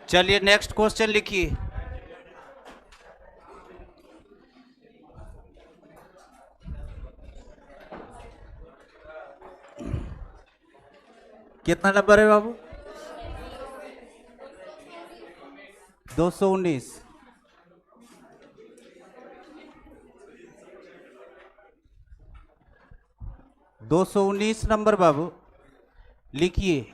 चलिए next question लिखिए। कितना नंबर है बाबू? 219। दो सौ उन्नीस नंबर बाबू लिखिए।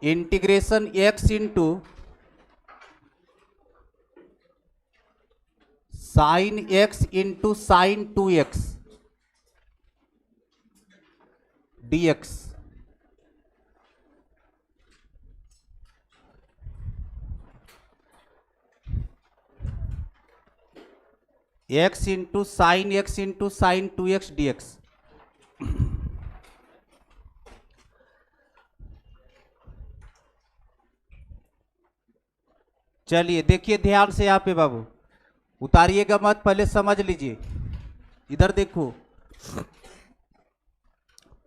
Integration x into sign x into sine 2x dx। x into sign x into sine 2x dx। चलिए देखिए ध्यान से यहाँ पे बाबू, उतारिएगा मत, पहले समझ लीजिए। इधर देखो,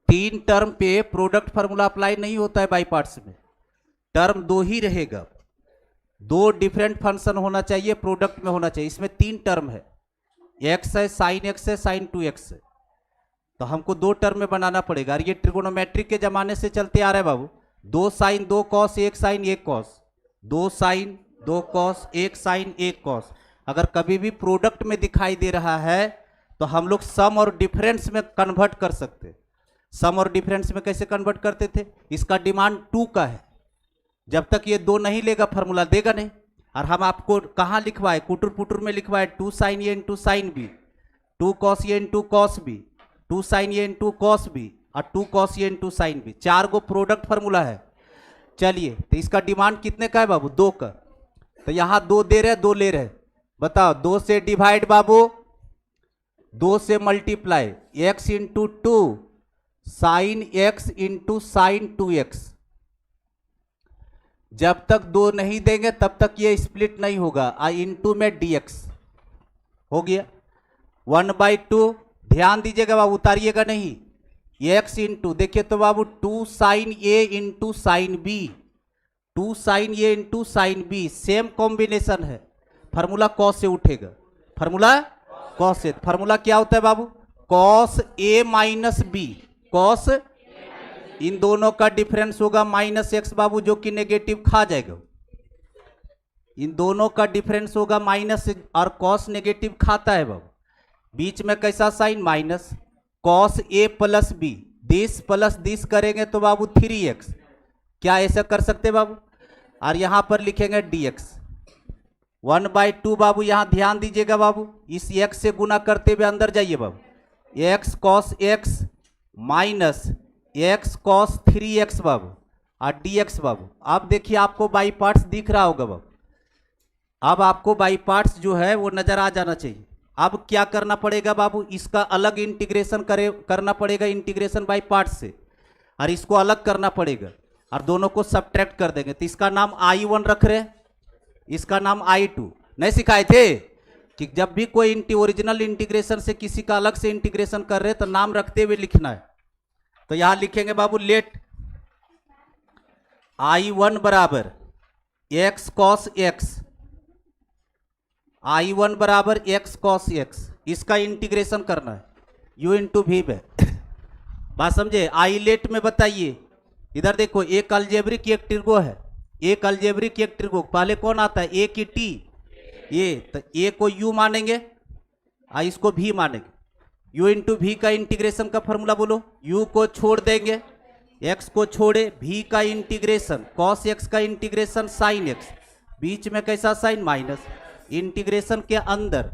तीन टर्म पे प्रोडक्ट फार्मूला अप्लाई नहीं होता है बाई पार्ट्स में। टर्म दो ही रहेगा, दो डिफरेंट फंक्शन होना चाहिए, प्रोडक्ट में होना चाहिए। इसमें तीन टर्म है, एक्स है, साइन एक्स है, साइन 2x है। तो हमको दो टर्म में बनाना पड़ेगा। और ये ट्रिगोनोमेट्रिक के जमाने से चलते आ रहा है बाबू। दो साइन दो कॉस, एक साइन एक कॉस, दो साइन दो कॉस, एक साइन एक कॉस। अगर कभी भी प्रोडक्ट में दिखाई दे रहा है तो हम लोग सम और डिफरेंस में कन्वर्ट कर सकते। सम और डिफरेंस में कैसे कन्वर्ट करते थे? इसका डिमांड 2 का है, जब तक ये दो नहीं लेगा फार्मूला देगा नहीं। और हम आपको कहाँ लिखवाए? कुटुर पुटुर में लिखवाए 2 sine A into sine B, 2 cos A into cos B, 2 sine A into cos B और 2 cos A into sine B. 4 go product formula है। चलिए तो इसका डिमांड कितने का है बाबू? 2 का। तो यहाँ 2 दे रहे, 2 ले रहे। बताओ, 2 से डिवाइड बाबू, 2 से multiply, x into 2 sine x into sine 2x। जब तक 2 नहीं देंगे तब तक ये स्प्लिट नहीं होगा। आई इंटू में dx हो गया 1/2। ध्यान दीजिएगा बाबू, उतारिएगा नहीं। x इंटू, देखिए तो बाबू 2 sine a into sine B, 2 sine A into sine B, same combination है। फार्मूला कॉस से उठेगा, फार्मूला कॉस से। फार्मूला क्या होता है बाबू? Cos A minus B, cos, इन दोनों का डिफरेंस होगा -x बाबू, जो कि नेगेटिव खा जाएगा। इन दोनों का डिफरेंस होगा माइनस, और कॉस नेगेटिव खाता है बाबू। बीच में कैसा sign? Minus. Cos A plus B, this plus this करेंगे तो बाबू 3x। क्या ऐसा कर सकते बाबू? और यहां पर लिखेंगे dx 1/2 बाबू। यहां ध्यान दीजिएगा बाबू, इस x से गुना करते हुए अंदर जाइए बाबू, x cos x minus x cos 3x बाबू और dx बाबू। अब देखिए आपको बाई पार्ट्स दिख रहा होगा बाबू। अब आपको बाई पार्ट्स जो है वो नजर आ जाना चाहिए। अब क्या करना पड़ेगा बाबू? इसका अलग इंटीग्रेशन करना पड़ेगा, इंटीग्रेशन बाई पार्ट्स से, और इसको अलग करना पड़ेगा और दोनों को सब्ट्रैक्ट कर देंगे। तो इसका नाम I1 रख रहे, इसका नाम I2। नहीं सिखाए थे कि जब भी कोई ओरिजिनल इंटीग्रेशन से किसी का अलग से इंटीग्रेशन कर रहे तो नाम रखते हुए लिखना है। तो यहां लिखेंगे बाबू, लेट I1 बराबर x cos x, I1 बराबर x cos x। इसका इंटीग्रेशन करना है u इंटू वी में। बात समझे? आई लेट में बताइए, इधर देखो, एक अलजेब्रिक एक ट्रिगो है, एक अलजेब्रिक एक ट्रिगो। पहले कौन आता है? ए की टी, ये तो ए को यू मानेंगे और इसको भी मानेंगे। यू इंटू भी का इंटीग्रेशन का फॉर्मूला बोलो। यू को छोड़ देंगे, एक्स को छोड़े, भी का इंटीग्रेशन कॉस एक्स का इंटीग्रेशन साइन एक्स, बीच में कैसा साइन? माइनस। इंटीग्रेशन के अंदर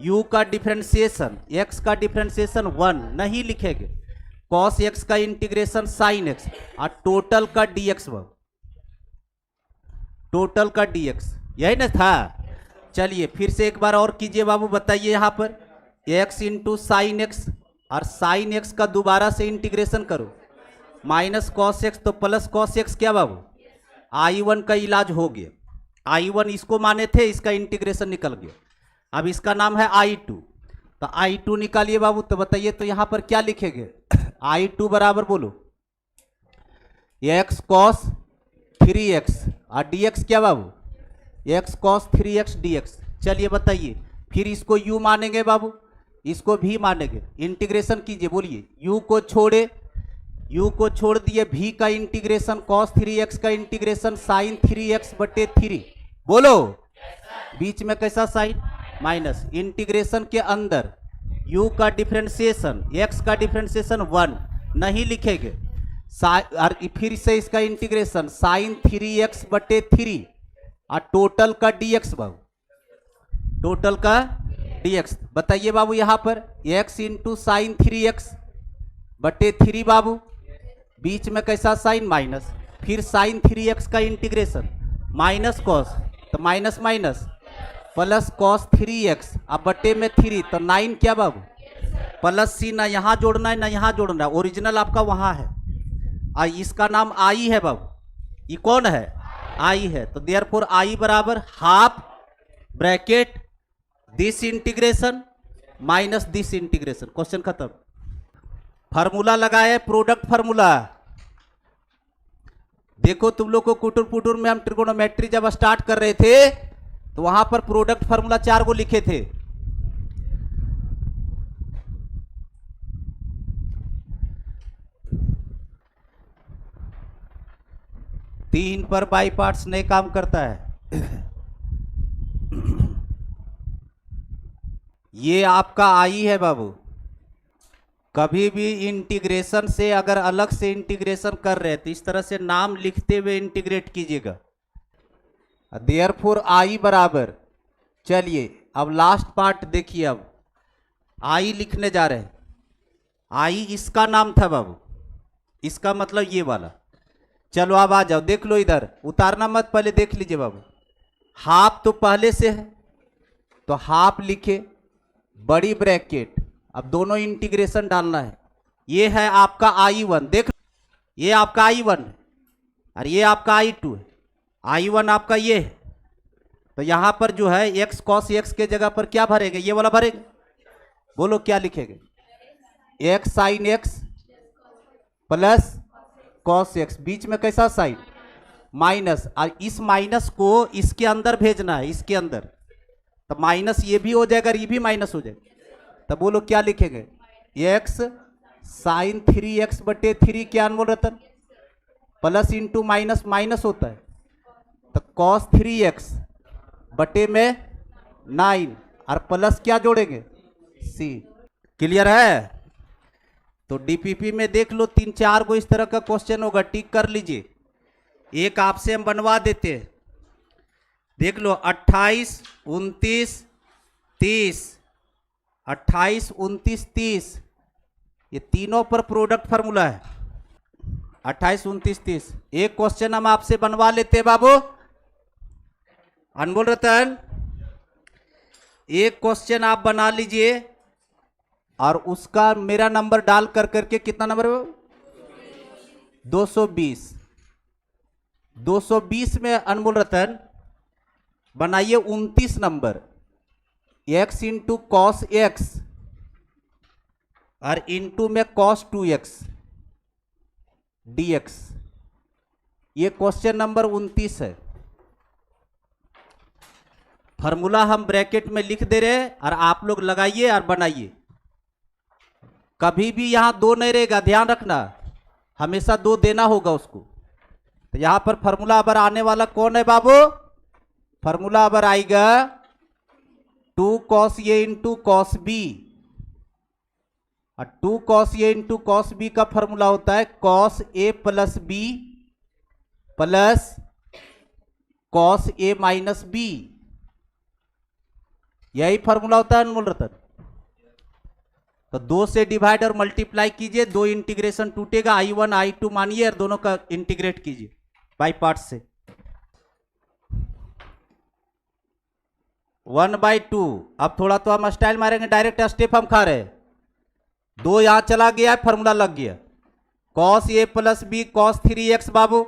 u का डिफरेंशिएशन, x का डिफरेंशिएशन 1 नहीं लिखेंगे, cos x का इंटीग्रेशन sin x और टोटल का dx, टोटल का dx। यही ना था? चलिए फिर से एक बार और कीजिए बाबू, बताइए यहाँ पर x इंटू साइन एक्स और साइन एक्स का दोबारा से इंटीग्रेशन करो, माइनस कॉस एक्स तो प्लस कॉस एक्स। क्या बाबू? I1 का इलाज हो गया। I1 इसको माने थे, इसका इंटीग्रेशन निकल गया। अब इसका नाम है I2। तो I2 निकालिए बाबू। तो बताइए तो यहां पर क्या लिखेंगे? I2 बराबर बोलो, एक्स कॉस 3x और dx क्या बाबू, x कॉस 3x dx। चलिए बताइए, फिर इसको u मानेंगे बाबू, इसको भी मानेंगे, इंटीग्रेशन कीजिए, बोलिए u को छोड़े, u को छोड़ दिए, v का इंटीग्रेशन, cos 3x का इंटीग्रेशन, sin 3x बटे 3, बोलो बीच में कैसा साइन माइनस, इंटीग्रेशन के अंदर u का डिफरेंशिएशन, x का डिफरेंशिएशन 1 नहीं लिखेंगे, और फिर से इसका इंटीग्रेशन sin 3x बटे 3 और टोटल का dx बाबू, टोटल का dx। बताइए बाबू यहाँ पर x इंटू साइन 3x बटे 3 बाबू, बीच में कैसा साइन माइनस, फिर साइन 3x का इंटीग्रेशन माइनस कॉस, तो minus minus plus cos 3x अब बटे में 3, तो 9 क्या बाबू, प्लस सी, ना यहाँ जोड़ना है ना यहाँ जोड़ना है, ओरिजिनल आपका वहाँ है, इसका नाम आई है बाबू, ये कौन है, आई है, तो देयरफॉर आई बराबर half bracket this integration minus this integration. Question खत्म। फार्मूला लगाए, प्रोडक्ट फार्मूला। देखो तुम लोग को कुटुर पुटुर में हम ट्रिगोनोमेट्री जब स्टार्ट कर रहे थे तो वहां पर प्रोडक्ट फार्मूला 4 को लिखे थे। तीन पर बाई पार्ट्स नहीं काम करता है। ये आपका आई है बाबू, कभी भी इंटीग्रेशन से अगर अलग से इंटीग्रेशन कर रहे हैं तो इस तरह से नाम लिखते हुए इंटीग्रेट कीजिएगा। देयरफॉर आई बराबर, चलिए अब लास्ट पार्ट देखिए, अब आई लिखने जा रहे हैं। आई इसका नाम था बाबू, इसका मतलब ये वाला। चलो अब आ जाओ, देख लो इधर, उतारना मत, पहले देख लीजिए बाबू। हाफ तो पहले से है तो हाफ लिखे, बड़ी ब्रैकेट, अब दोनों इंटीग्रेशन डालना है। ये है आपका I1, देख ये आपका I1 है और ये आपका I2 है। I1 आपका ये है, तो यहां पर जो है x cos x के जगह पर क्या भरेंगे, ये वाला भरेंगे। बोलो क्या लिखेंगे, x sin x plus cos x, बीच में कैसा साइन माइनस, और इस माइनस को इसके अंदर भेजना है, इसके अंदर, तो माइनस ये भी हो जाएगा और ये भी माइनस हो जाएगा। तो बोलो क्या लिखेंगे, x साइन 3x बटे 3 क्या अनमोल रतन, प्लस इंटू माइनस माइनस होता है, तो cos 3x बटे में 9 और प्लस क्या जोड़ेंगे c। क्लियर है? तो डीपीपी में देख लो 3-4 को इस तरह का क्वेश्चन होगा, टिक कर लीजिए। एक आपसे हम बनवा देते हैं, देख लो 28, 29, 30, 28, 29, 30, ये तीनों पर प्रोडक्ट फार्मूला है। 28, 29, 30 एक क्वेश्चन हम आपसे बनवा लेते हैं बाबू, अनमोल रतन, एक क्वेश्चन आप बना लीजिए और उसका मेरा नंबर डाल कर करके, कितना नंबर है 220, 220 में अनमोल रतन बनाइए 29 number, x into cos X और इंटू में cos 2x dx, ये क्वेश्चन नंबर 29 है। फार्मूला हम ब्रैकेट में लिख दे रहे हैं और आप लोग लगाइए और बनाइए। कभी भी यहां 2 नहीं रहेगा, ध्यान रखना, हमेशा 2 देना होगा उसको। तो यहां पर फार्मूला अबर आने वाला कौन है बाबू, फार्मूला अबर आएगा 2 cos a into cos B, और 2 cos a into cos B का फार्मूला होता है cos a plus B plus cos a minus B, यही फार्मूला होता है अनमोल रतन। तो 2 से डिवाइड और मल्टीप्लाई कीजिए, 2 इंटीग्रेशन टूटेगा, I1 I2 मानिए और दोनों का इंटीग्रेट कीजिए बाई पार्ट से। 1/2, अब थोड़ा तो हम स्टाइल मारेंगे, डायरेक्ट स्टेप हम खा रहे हैं। 2 यहां चला गया, फार्मूला लग गया, cos a plus B cos 3x बाबू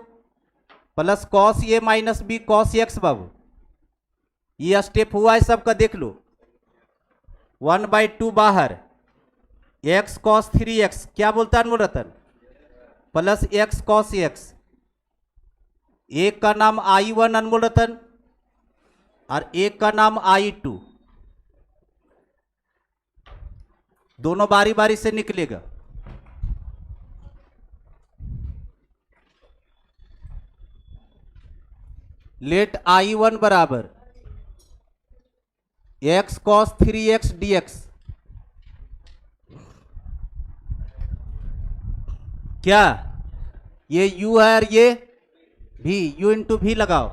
plus cos a minus B cos x बाबू, ये स्टेप हुआ है सबका, देख लो। 1/2 बाहर, x cos 3x क्या बोलता है अनमोल रतन, प्लस x cos x, एक का नाम I1 अनमोल रतन और एक का नाम I2, दोनों बारी बारी से निकलेगा। लेट I1 बराबर x cos 3x dx, क्या ये u है और ये v, u इंटू v लगाओ,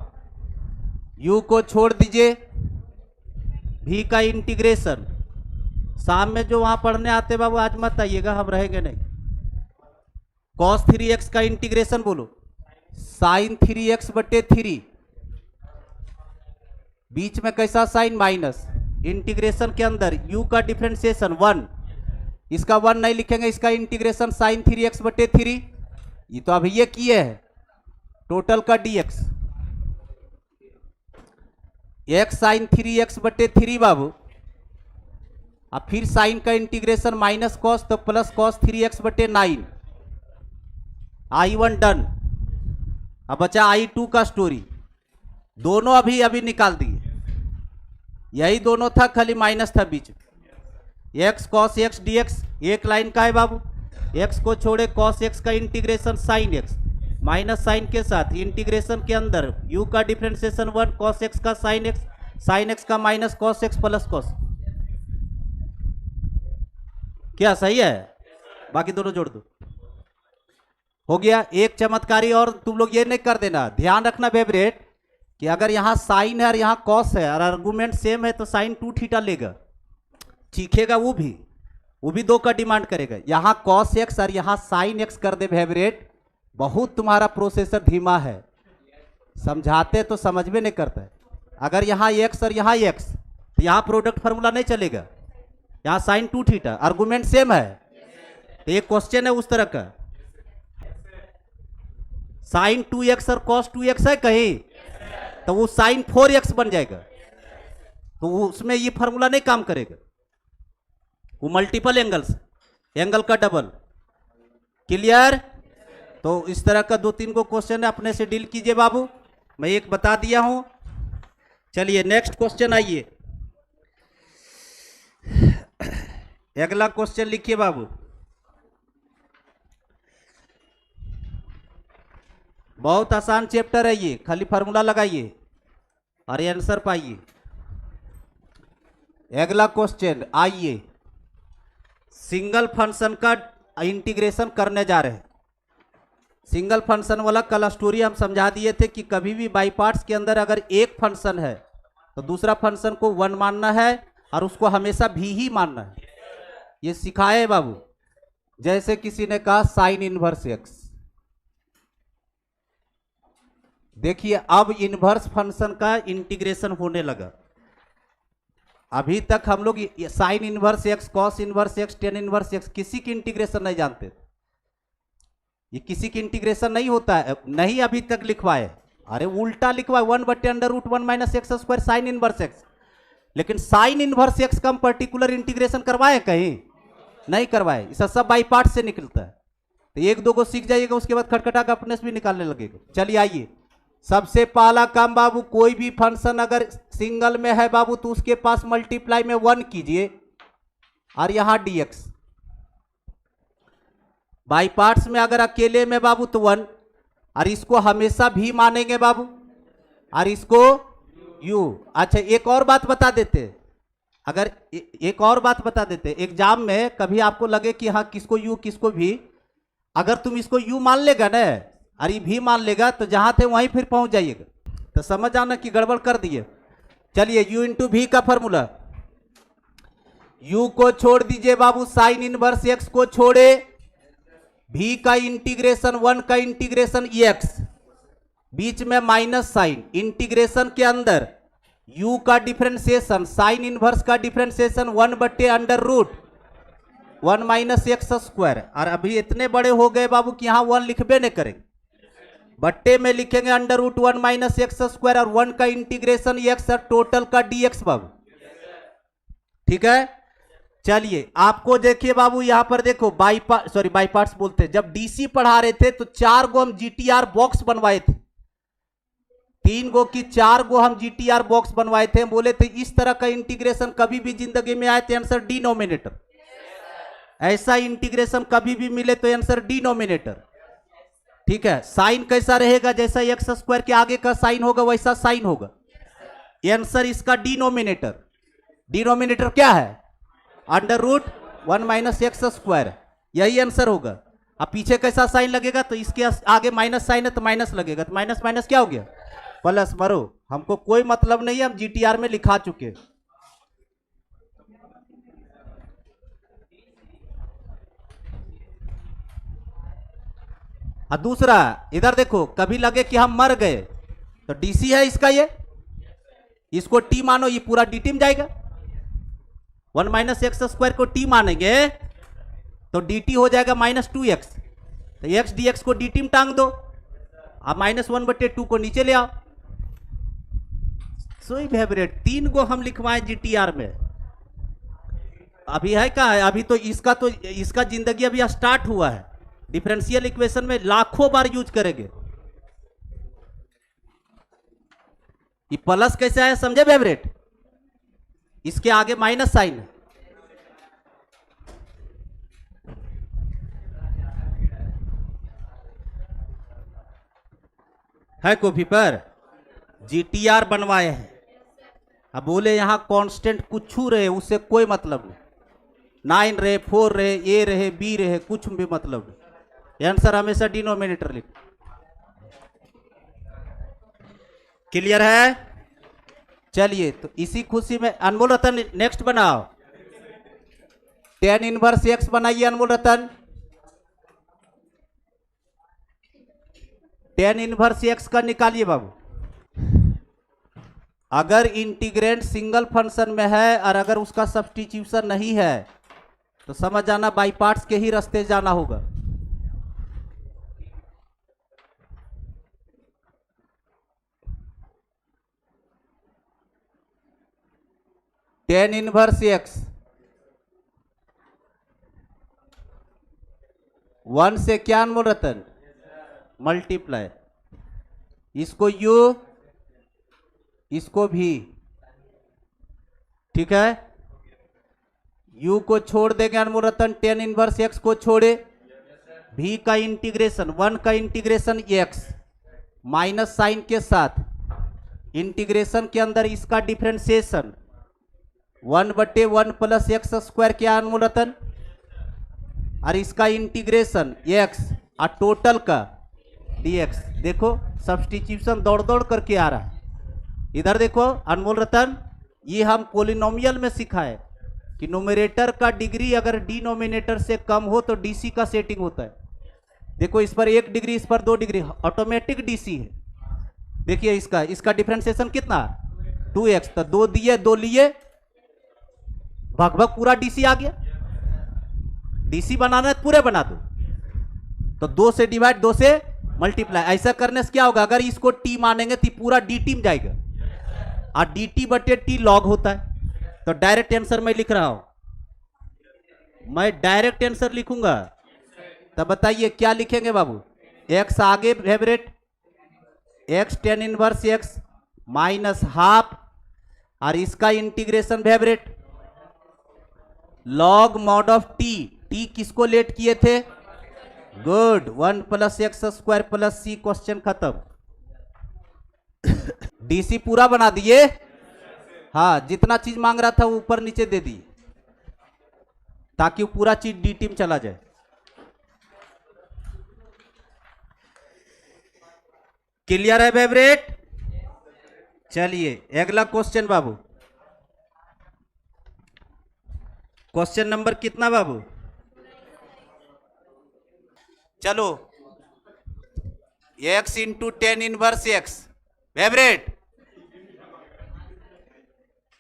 u को छोड़ दीजिए, v का इंटीग्रेशन। शाम में जो वहां पढ़ने आते बाबू आज मत आइएगा, हम रहेंगे नहीं। cos 3x का इंटीग्रेशन बोलो, sin 3x बटे 3, बीच में कैसा साइन माइनस, इंटीग्रेशन के अंदर u का डिफरेंशिएशन 1, इसका 1 नहीं लिखेंगे, इसका इंटीग्रेशन साइन 3x बटे 3, ये तो अभी ये किए है, टोटल का dx, x साइन 3x बटे 3 बाबू, अब फिर साइन का इंटीग्रेशन माइनस कॉस तो प्लस कॉस 3x बटे 9, I1 डन। अब बचा I2 का स्टोरी, दोनों अभी अभी निकाल दिए, यही दोनों था, खाली माइनस था बीच में। x cos x dx एक लाइन का है बाबू, x को छोड़े cos x का integration sin x minus sign के साथ इंटीग्रेशन के अंदर u का डिफरेंशिएशन 1 cos x का sin x का minus cos x plus cos, क्या सही है? बाकी दोनों जोड़ दो, हो गया। एक चमत्कारी और तुम लोग ये नहीं कर देना, ध्यान रखना फेवरेट कि अगर यहाँ साइन है और यहाँ कॉस है और आर्गुमेंट सेम है तो साइन 2 थीटा लेगा, सीखेगा वो भी 2 का डिमांड करेगा। यहाँ कॉस एक्स और यहाँ साइन एक्स कर दे फेवरेट, बहुत तुम्हारा प्रोसेसर धीमा है, समझाते तो समझ में नहीं करता है। अगर यहाँ एक्स और यहाँ एक्स तो यहाँ प्रोडक्ट फार्मूला नहीं चलेगा, यहाँ साइन 2 थीटा, आर्गुमेंट सेम है, तो एक क्वेश्चन है उस तरह का, साइन 2x और कॉस 2x है कहीं तो वो साइन 4x बन जाएगा, तो उसमें ये फार्मूला नहीं काम करेगा, वो मल्टीपल एंगल्स, एंगल का डबल। क्लियर? तो इस तरह का 2-3 को क्वेश्चन है, अपने से डील कीजिए बाबू, मैं एक बता दिया हूं। चलिए नेक्स्ट क्वेश्चन आइए, अगला क्वेश्चन लिखिए बाबू, बहुत आसान चैप्टर है ये, खाली फार्मूला लगाइए और आंसर पाइए। अगला क्वेश्चन आइए, सिंगल फंक्शन का इंटीग्रेशन करने जा रहे हैं। सिंगल फंक्शन वाला कल स्टोरी हम समझा दिए थे कि कभी भी बाई पार्ट्स के अंदर अगर एक फंक्शन है तो दूसरा फंक्शन को 1 मानना है और उसको हमेशा भी ही मानना है, ये सिखाए बाबू। जैसे किसी ने कहा साइन इनवर्स एक्स, देखिए अब इनवर्स फंक्शन का इंटीग्रेशन होने लगा। अभी तक हम लोग sign inverse x, cos inverse x, tan inverse x किसी की इंटीग्रेशन नहीं जानते, ये किसी की इंटीग्रेशन नहीं होता है, नहीं अभी तक लिखवाए, अरे उल्टा लिखवाए 1/√1 minus x square sine inverse x. लेकिन साइन इनवर्स एक्स का हम पर्टिकुलर इंटीग्रेशन करवाए कहीं? नहीं करवाए, इसका सब बाई पार्ट से निकलता है। तो 1-2 को सीख जाइएगा, उसके बाद खटखटा का अपने से भी निकालने लगेगा। चलिए आइए, सबसे पहला काम बाबू, कोई भी फंक्शन अगर सिंगल में है बाबू तो उसके पास मल्टीप्लाई में 1 कीजिए और यहां dx। बाई पार्ट्स में अगर अकेले में बाबू तो 1, और इसको हमेशा भी मानेंगे बाबू और इसको u। अच्छा एक और बात बता देते, अगर एक और बात बता देते, एग्जाम में कभी आपको लगे कि हाँ किसको u किसको भी, अगर तुम इसको u मान लेगा ना और ये भी मान लेगा तो जहां थे वहीं फिर पहुंच जाइएगा, तो समझ आना कि गड़बड़ कर दिए। चलिए u इंटू भी का फॉर्मूला, u को छोड़ दीजिए बाबू, साइन इनवर्स x को छोड़े, v का इंटीग्रेशन 1 का इंटीग्रेशन x, बीच में माइनस साइन, इंटीग्रेशन के अंदर u का डिफरेंशिएशन, साइन इनवर्स का डिफरेंशिएशन 1/√1 माइनस एक्स स्क्वायर। और अभी इतने बड़े हो गए बाबू कि यहां 1 लिखबे नहीं करेंगे, बट्टे में लिखेंगे √1 माइनस एक्स स्क्वायर और 1 का इंटीग्रेशन x और टोटल का dx बाबू, ठीक है। चलिए आपको देखिए बाबू, यहां पर देखो बाई पार्ट्स बोलते हैं, जब डीसी पढ़ा रहे थे तो 4 गो हम जीटीआर बॉक्स बनवाए थे, 3 गो की 4 गो हम GTR बॉक्स बनवाए थे, बोले थे इस तरह का इंटीग्रेशन कभी भी जिंदगी में आए तो आंसर डिनोमिनेटर, ऐसा इंटीग्रेशन कभी भी मिले तो आंसर डिनोमिनेटर। ठीक है, साइन कैसा रहेगा, जैसा एक्स स्क्वायर के आगे का साइन होगा वैसा साइन होगा, आंसर इसका डिनोमिनेटर। डिनोमिनेटर क्या है, √1 - एक्स स्क्वायर, यही आंसर होगा। अब पीछे कैसा साइन लगेगा, तो इसके आगे माइनस साइन है तो माइनस लगेगा, तो माइनस माइनस क्या हो गया, प्लस। मरो, हमको कोई मतलब नहीं है, हम GTR में लिखा चुके। और दूसरा इधर देखो, कभी लगे कि हम मर गए तो DC है इसका, ये इसको T मानो, ये पूरा dt में जाएगा। 1 - एक्स स्क्वायर को T मानेंगे तो dt हो जाएगा -2x, तो x dx को dt में टांग दो, अब -1/2 को नीचे ले आओ। सो फेवरेट 3 गो हम लिखवाए GTR में, अभी है क्या है, अभी तो इसका जिंदगी अभी स्टार्ट हुआ है। डिफरेंशियल इक्वेशन में लाखों बार यूज करेंगे। ये प्लस कैसे आया समझे फेवरेट, इसके आगे माइनस साइन है कॉपी पर, GTR बनवाए हैं। अब बोले यहां कांस्टेंट कुछ रहे उससे कोई मतलब नहीं, 9 रहे, 4 रहे, A रहे, B रहे, कुछ भी मतलब नहीं, आंसर हमेशा डिनोमिनेटर लिख। क्लियर है, चलिए तो इसी खुशी में अनमोल रतन नेक्स्ट बनाओ, tan इनवर्स x बनाइए अनमोल रतन। tan इनवर्स x का निकालिए बाबू। अगर इंटीग्रेंड सिंगल फंक्शन में है और अगर उसका सब्स्टिट्यूशन नहीं है तो समझ जाना बाई पार्ट्स के ही रास्ते जाना होगा। tan इनवर्स x 1 से क्या अनमोल रतन, मल्टीप्लाई, इसको u इसको भी, ठीक है, u को छोड़ देंगे अनमोल रतन, tan इनवर्स x को छोड़े, v का इंटीग्रेशन 1 का इंटीग्रेशन x माइनस साइन के साथ, इंटीग्रेशन के अंदर इसका डिफरेंशिएशन 1/1 + एक्स स्क्वायर क्या अनमोल रतन, और इसका इंटीग्रेशन x और टोटल का dx। देखो सब्स्टिट्यूशन दौड़ दौड़ करके आ रहा है। इधर देखो अनमोल रतन, ये हम पोलिनोमियल में सीखा है कि न्यूमरेटर का डिग्री अगर डिनोमिनेटर से कम हो तो DC का सेटिंग होता है। देखो इस पर 1 डिग्री, इस पर 2 डिग्री, ऑटोमेटिक DC है। देखिए इसका डिफरेंशिएशन कितना, 2x, तो 2 दिए 2 लिए, भगभग पूरा DC आ गया। DC बनाना है पूरे बना दो, तो 2 से डिवाइड 2 से मल्टीप्लाई, ऐसा करने से क्या होगा, अगर इसको T मानेंगे तो पूरा DT में जाएगा, और DT/T लॉग होता है। तो डायरेक्ट आंसर मैं लिख रहा हूं, मैं डायरेक्ट आंसर लिखूंगा। तब बताइए क्या लिखेंगे बाबू, x आगे favourite, x tan inverse x -half, और इसका integration favourite log mod of t, t किसको लेट किए थे, good, 1 + x square + c, question खत्म। DC पूरा बना दिए, हाँ जितना चीज मांग रहा था वो ऊपर नीचे दे दी ताकि वो पूरा चीज DT में चला जाए। क्लियर है फेवरेट, चलिए अगला क्वेश्चन बाबू, क्वेश्चन नंबर कितना बाबू, चलो x × tan inverse x favourite,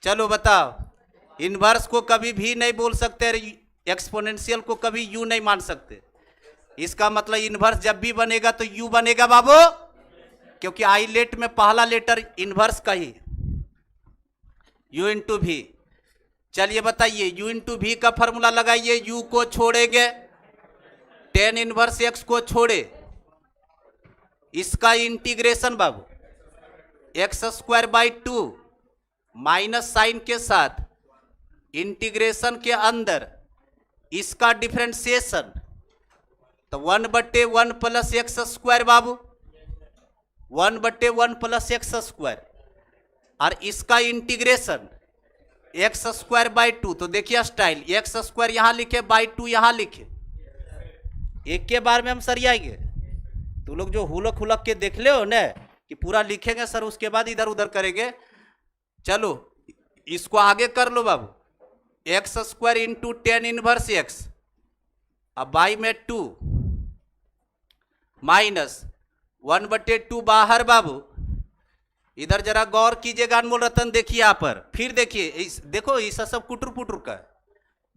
चलो बताओ, इनवर्स को कभी भी नहीं बोल सकते, एक्सपोनेंशियल को कभी u नहीं मान सकते। इसका मतलब इनवर्स जब भी बनेगा तो u बनेगा बाबू, क्योंकि आईलेट में पहला लेटर इनवर्स का ही, u × v। चलिए बताइए u × v का फॉर्मूला लगाइए, u को छोड़ेंगे, tan इनवर्स x को छोड़े, इसका इंटीग्रेशन बाबू x square by 2 minus sign के साथ इंटीग्रेशन के अंदर इसका डिफरेंशिएशन, तो 1/1 प्लस एक्स स्क्वायर बाबू, 1/1 प्लस एक्स स्क्वायर, और इसका इंटीग्रेशन एक्स स्क्वायर बाई 2। तो देखिए स्टाइल, एक्स स्क्वायर यहां लिखे, बाई 2 यहां लिखे, एक के बार में हम सरियाएंगे। तो लोग जो हुलक हुलक के देख ले हो ना कि पूरा लिखेंगे सर, उसके बाद इधर उधर करेंगे। चलो इसको आगे कर लो बाबू, x square into 10 inverse X, अब बाई में 2 माइनस 1/2 बाहर बाबू। इधर जरा गौर कीजिएगा अनमोल रतन, देखिए यहाँ पर, फिर देखिए देखो ये सब कुटुर पुटुर का है,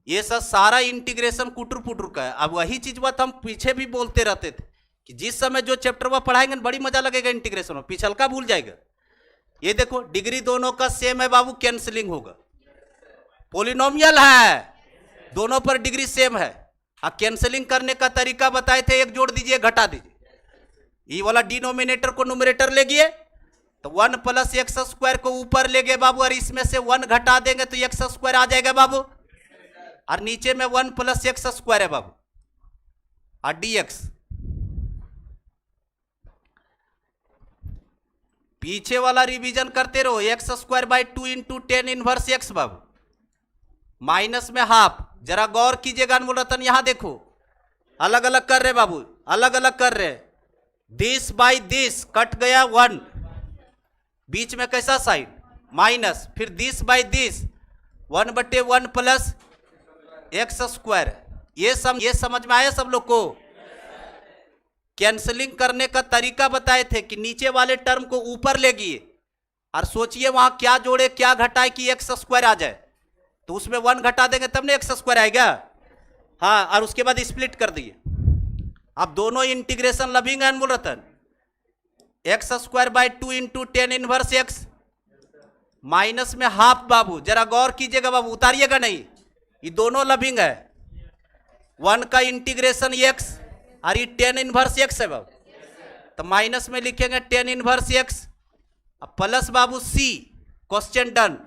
ये सब सारा इंटीग्रेशन कुटुर पुटुर का है। अब वही चीज बात हम पीछे भी बोलते रहते थे कि जिस समय जो चैप्टर वह पढ़ाएंगे बड़ी मजा लगेगा इंटीग्रेशन में, पिछलका भूल जाएगा। ये देखो डिग्री दोनों का सेम है बाबू, कैंसिलिंग होगा, पॉलिनोमियल है, दोनों पर डिग्री सेम है। अब कैंसिलिंग करने का तरीका बताए थे, एक जोड़ दीजिए घटा दीजिए, ये वाला डिनोमिनेटर को न्यूमरेटर ले गए तो 1 प्लस एक्स स्क्वायर को ऊपर ले गए बाबू, और इसमें से 1 घटा देंगे तो एक्स स्क्वायर आ जाएगा बाबू, और नीचे में 1 प्लस एक्स स्क्वायर है बाबू, और डीएक्स। पीछे वाला रिवीजन करते रहो, x square by 2 into 10 inverse x Babu, minus में हाफ। जरा गौर कीजिएगा अनमोल रतन, यहां देखो अलग अलग कर रहे बाबू, अलग अलग कर रहे, दिस बाई दिस कट गया 1, बीच में कैसा साइन माइनस, फिर this by this 1/1 plus x square. ये समझ में आया सब लोग को? कैंसलिंग करने का तरीका बताए थे कि नीचे वाले टर्म को ऊपर ले गए और सोचिए वहां क्या जोड़े क्या घटाए कि एक्स स्क्वायर आ जाए, तो उसमें 1 घटा देंगे तब ना एक्स स्क्वायर आएगा। हाँ, और उसके बाद स्प्लिट कर दिए। अब दोनों इंटीग्रेशन लभिंग है अनमोल रतन, X square by 2 into 10 inverse X, minus में हाफ बाबू। जरा गौर कीजिएगा बाबू, उतारिएगा नहीं, ये दोनों लभिंग है, 1 का इंटीग्रेशन एक्स और ये 10 इनवर्स एक्स है बाबू, तो माइनस में लिखेंगे 10 इनवर्स एक्स, अब प्लस बाबू सी, क्वेश्चन डन।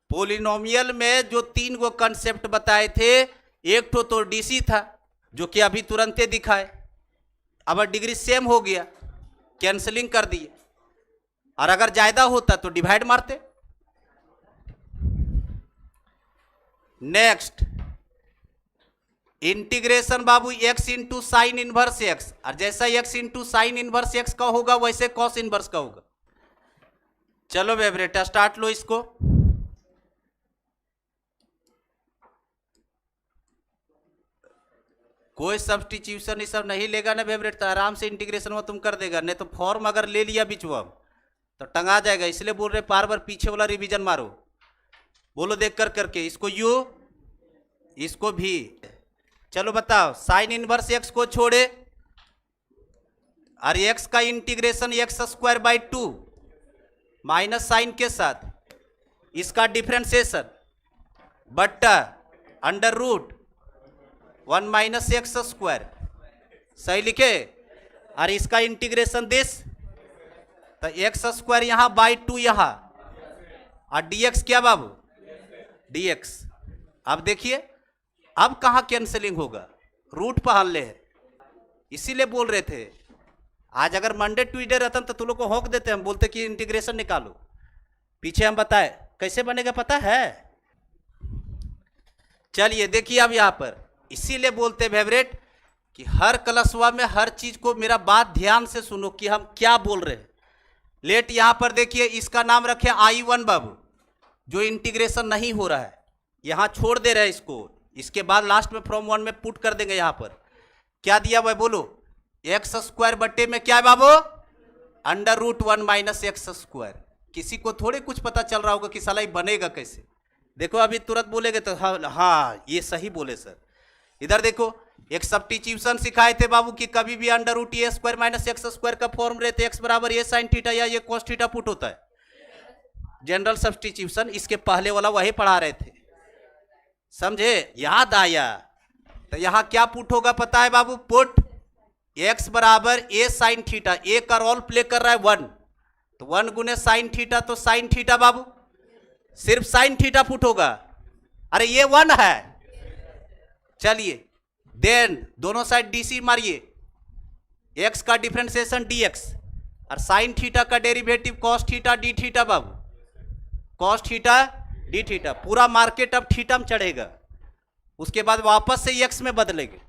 पोलिनोमियल में जो 3 गो कंसेप्ट बताए थे, एक तो डीसी था जो कि अभी तुरंते दिखाए, अब डिग्री सेम हो गया, कैंसलिंग कर दिए, और अगर ज्यादा होता तो डिवाइड मारते। नेक्स्ट इंटीग्रेशन बाबू X into sine inverse X, और जैसा X into sine inverse X का होगा वैसे कॉस इनवर्स का होगा। चलो बेटा स्टार्ट लो इसको। कोई सब्स्टिट्यूशन ये सब नहीं लेगा ना फेवरेट, तो आराम से इंटीग्रेशन में तुम कर देगा, नहीं तो फॉर्म अगर ले लिया बीच में तो टंगा जाएगा। इसलिए बोल रहे बार बार पीछे वाला रिवीजन मारो, बोलो देख कर करके, इसको यू इसको भी। चलो बताओ, साइन इनवर्स एक्स को छोड़े और एक्स का integration x square by 2 minus sign के साथ इसका डिफरेंशिएशन बट्टा under root 1 minus x square, सही लिखे, और इसका इंटीग्रेशन दिस, तो एक्स स्क्वायर यहां बाई 2 यहां, और डीएक्स क्या बाबू, डीएक्स। अब देखिए अब कहां कैंसलिंग होगा, रूट पहन ले है, इसीलिए बोल रहे थे आज अगर मंडे ट्यूसडे रहता तो तुम लोग को होक देते, हम बोलते कि इंटीग्रेशन निकालो, पीछे हम बताए कैसे बनेगा पता है। चलिए देखिए अब यहां पर, इसीलिए बोलते फेवरेट कि हर क्लासवा में हर चीज को मेरा बात ध्यान से सुनो कि हम क्या बोल रहे हैं। लेट यहां पर देखिए, इसका नाम रखे I1 बाबू, जो इंटीग्रेशन नहीं हो रहा है, यहां छोड़ दे रहे हैं इसको, इसके बाद लास्ट में फ्रॉम 1 में पुट कर देंगे। यहां पर क्या दिया हुआ है बोलो, एक्स स्क्वायर बट्टे में क्या है बाबू, under root 1 minus x square. किसी को थोड़े कुछ पता चल रहा होगा कि साला ये बनेगा कैसे। देखो अभी तुरंत बोलेगे तो हाँ ये सही बोले सर। इधर देखो, एक सब्स्टिट्यूशन सिखाए थे बाबू कि कभी भी अंडर रूट ए स्क्वायर माइनस एक्स स्क्वायर का फॉर्म रहते, एक्स बराबर ए साइन थीटा या ये कॉस थीटा पुट होता है, जनरल सब्स्टिट्यूशन। इसके पहले वाला वही पढ़ा रहे थे, समझे, याद आया। तो यहां क्या पुट होगा पता है बाबू, पुट x बराबर a साइन थीटा, a का रोल प्ले कर रहा है 1, तो 1 गुने साइन थीटा, तो साइन थीटा बाबू सिर्फ साइन थीटा पुट होगा। अरे ये 1 है। चलिए देन दोनों साइड डीसी मारिए, x का डिफरेंशिएशन dx और साइन थीटा का derivative cos theta d theta बाबू, कॉस थीटा डी थीटा। पूरा मार्केट अब थीटा में चढ़ेगा, उसके बाद वापस से x में बदलेंगे।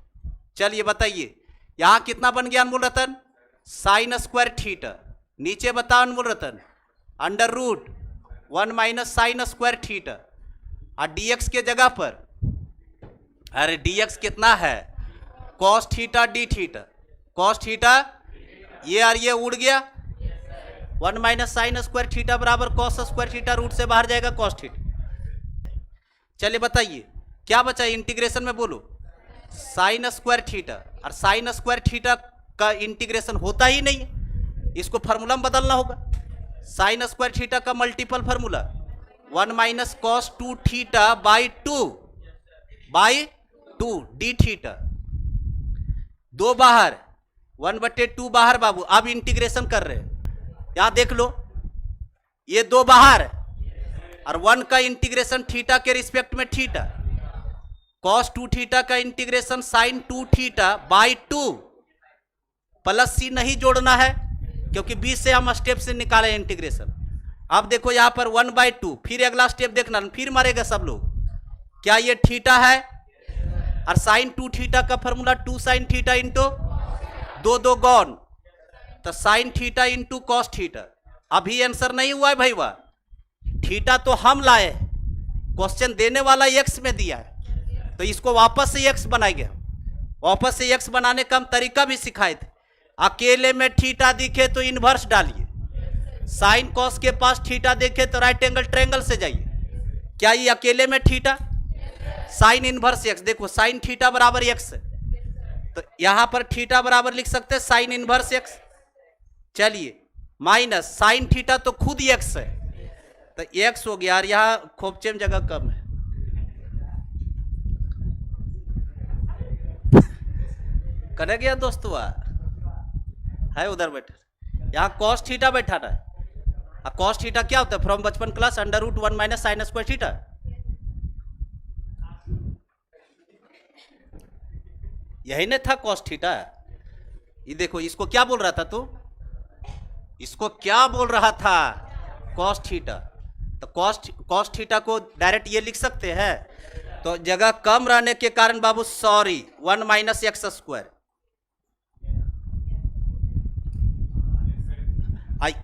चलिए बताइए यहां कितना बन गया अनमोल रतन? Sine square theta. नीचे बताओ अनमोल रतन, under root 1 minus sine square theta, और dx के जगह पर, अरे dx कितना है? Cos theta d theta, cos theta, ये और ये उड़ गया, 1 माइनस साइन स्क्वायर थीटा बराबर कॉस स्क्वायर थीटा, रूट से बाहर जाएगा कॉस थीटा। चलिए बताइए क्या बचा इंटीग्रेशन में, बोलो। साइन स्क्वायर थीटा, और साइन स्क्वायर थीटा का इंटीग्रेशन होता ही नहीं है, इसको फार्मूला में बदलना होगा। साइन स्क्वायर थीटा का multiple formula 1 minus cos 2 theta by 2 D theta, 2 बाहर 1/2 बाहर बाबू। अब इंटीग्रेशन कर रहे हैं, यहां देख लो, ये 2 बाहर और 1 का इंटीग्रेशन थीटा के रिस्पेक्ट में थीटा, कॉस 2 थीटा का integration sine 2 theta by 2, plus C नहीं जोड़ना है क्योंकि बीच से हम स्टेप से निकाले इंटीग्रेशन। अब देखो यहां पर 1/2, फिर अगला स्टेप देखना, फिर मारेगा सब लोग। क्या ये थीटा है? और साइन 2 थीटा का फॉर्मूला 2 साइन थीटा इंटू 2 गॉन, तो sine theta into cos theta. अभी आंसर नहीं हुआ है भाई, वाह। थीटा तो हम लाए, क्वेश्चन देने वाला एक्स में दिया है, तो इसको वापस से एक्स बनाएंगे। वापस से एक्स बनाने का हम तरीका भी सिखाए थे। अकेले में थीटा दिखे तो इनवर्स डालिए, साइन कॉस के पास थीटा देखे तो राइट एंगल ट्रायंगल से जाइए। क्या ये अकेले में थीटा? साइन इनवर्स एक्स, देखो साइन थीटा बराबर एक्स है, तो यहां पर थीटा बराबर लिख सकते हैं साइन इनवर्स एक्स। चलिए माइनस साइन थीटा तो खुद ही एक्स है, तो एक्स हो गया, और यहां खोपचे में जगह कम है, कट गया दोस्तों, है उधर बैठे। यहां कॉस थीटा बैठाना है, कॉस थीटा क्या होता है? फ्रॉम बचपन class, under root 1 minus sine square theta. यही नहीं था कॉस थीटा? ये देखो, इसको क्या बोल रहा था तू? इसको क्या बोल रहा था? Cos theta. तो कॉस थीटा को डायरेक्ट ये लिख सकते हैं, तो जगह कम रहने के कारण बाबू सॉरी 1 माइनस एक्स स्क्वायर।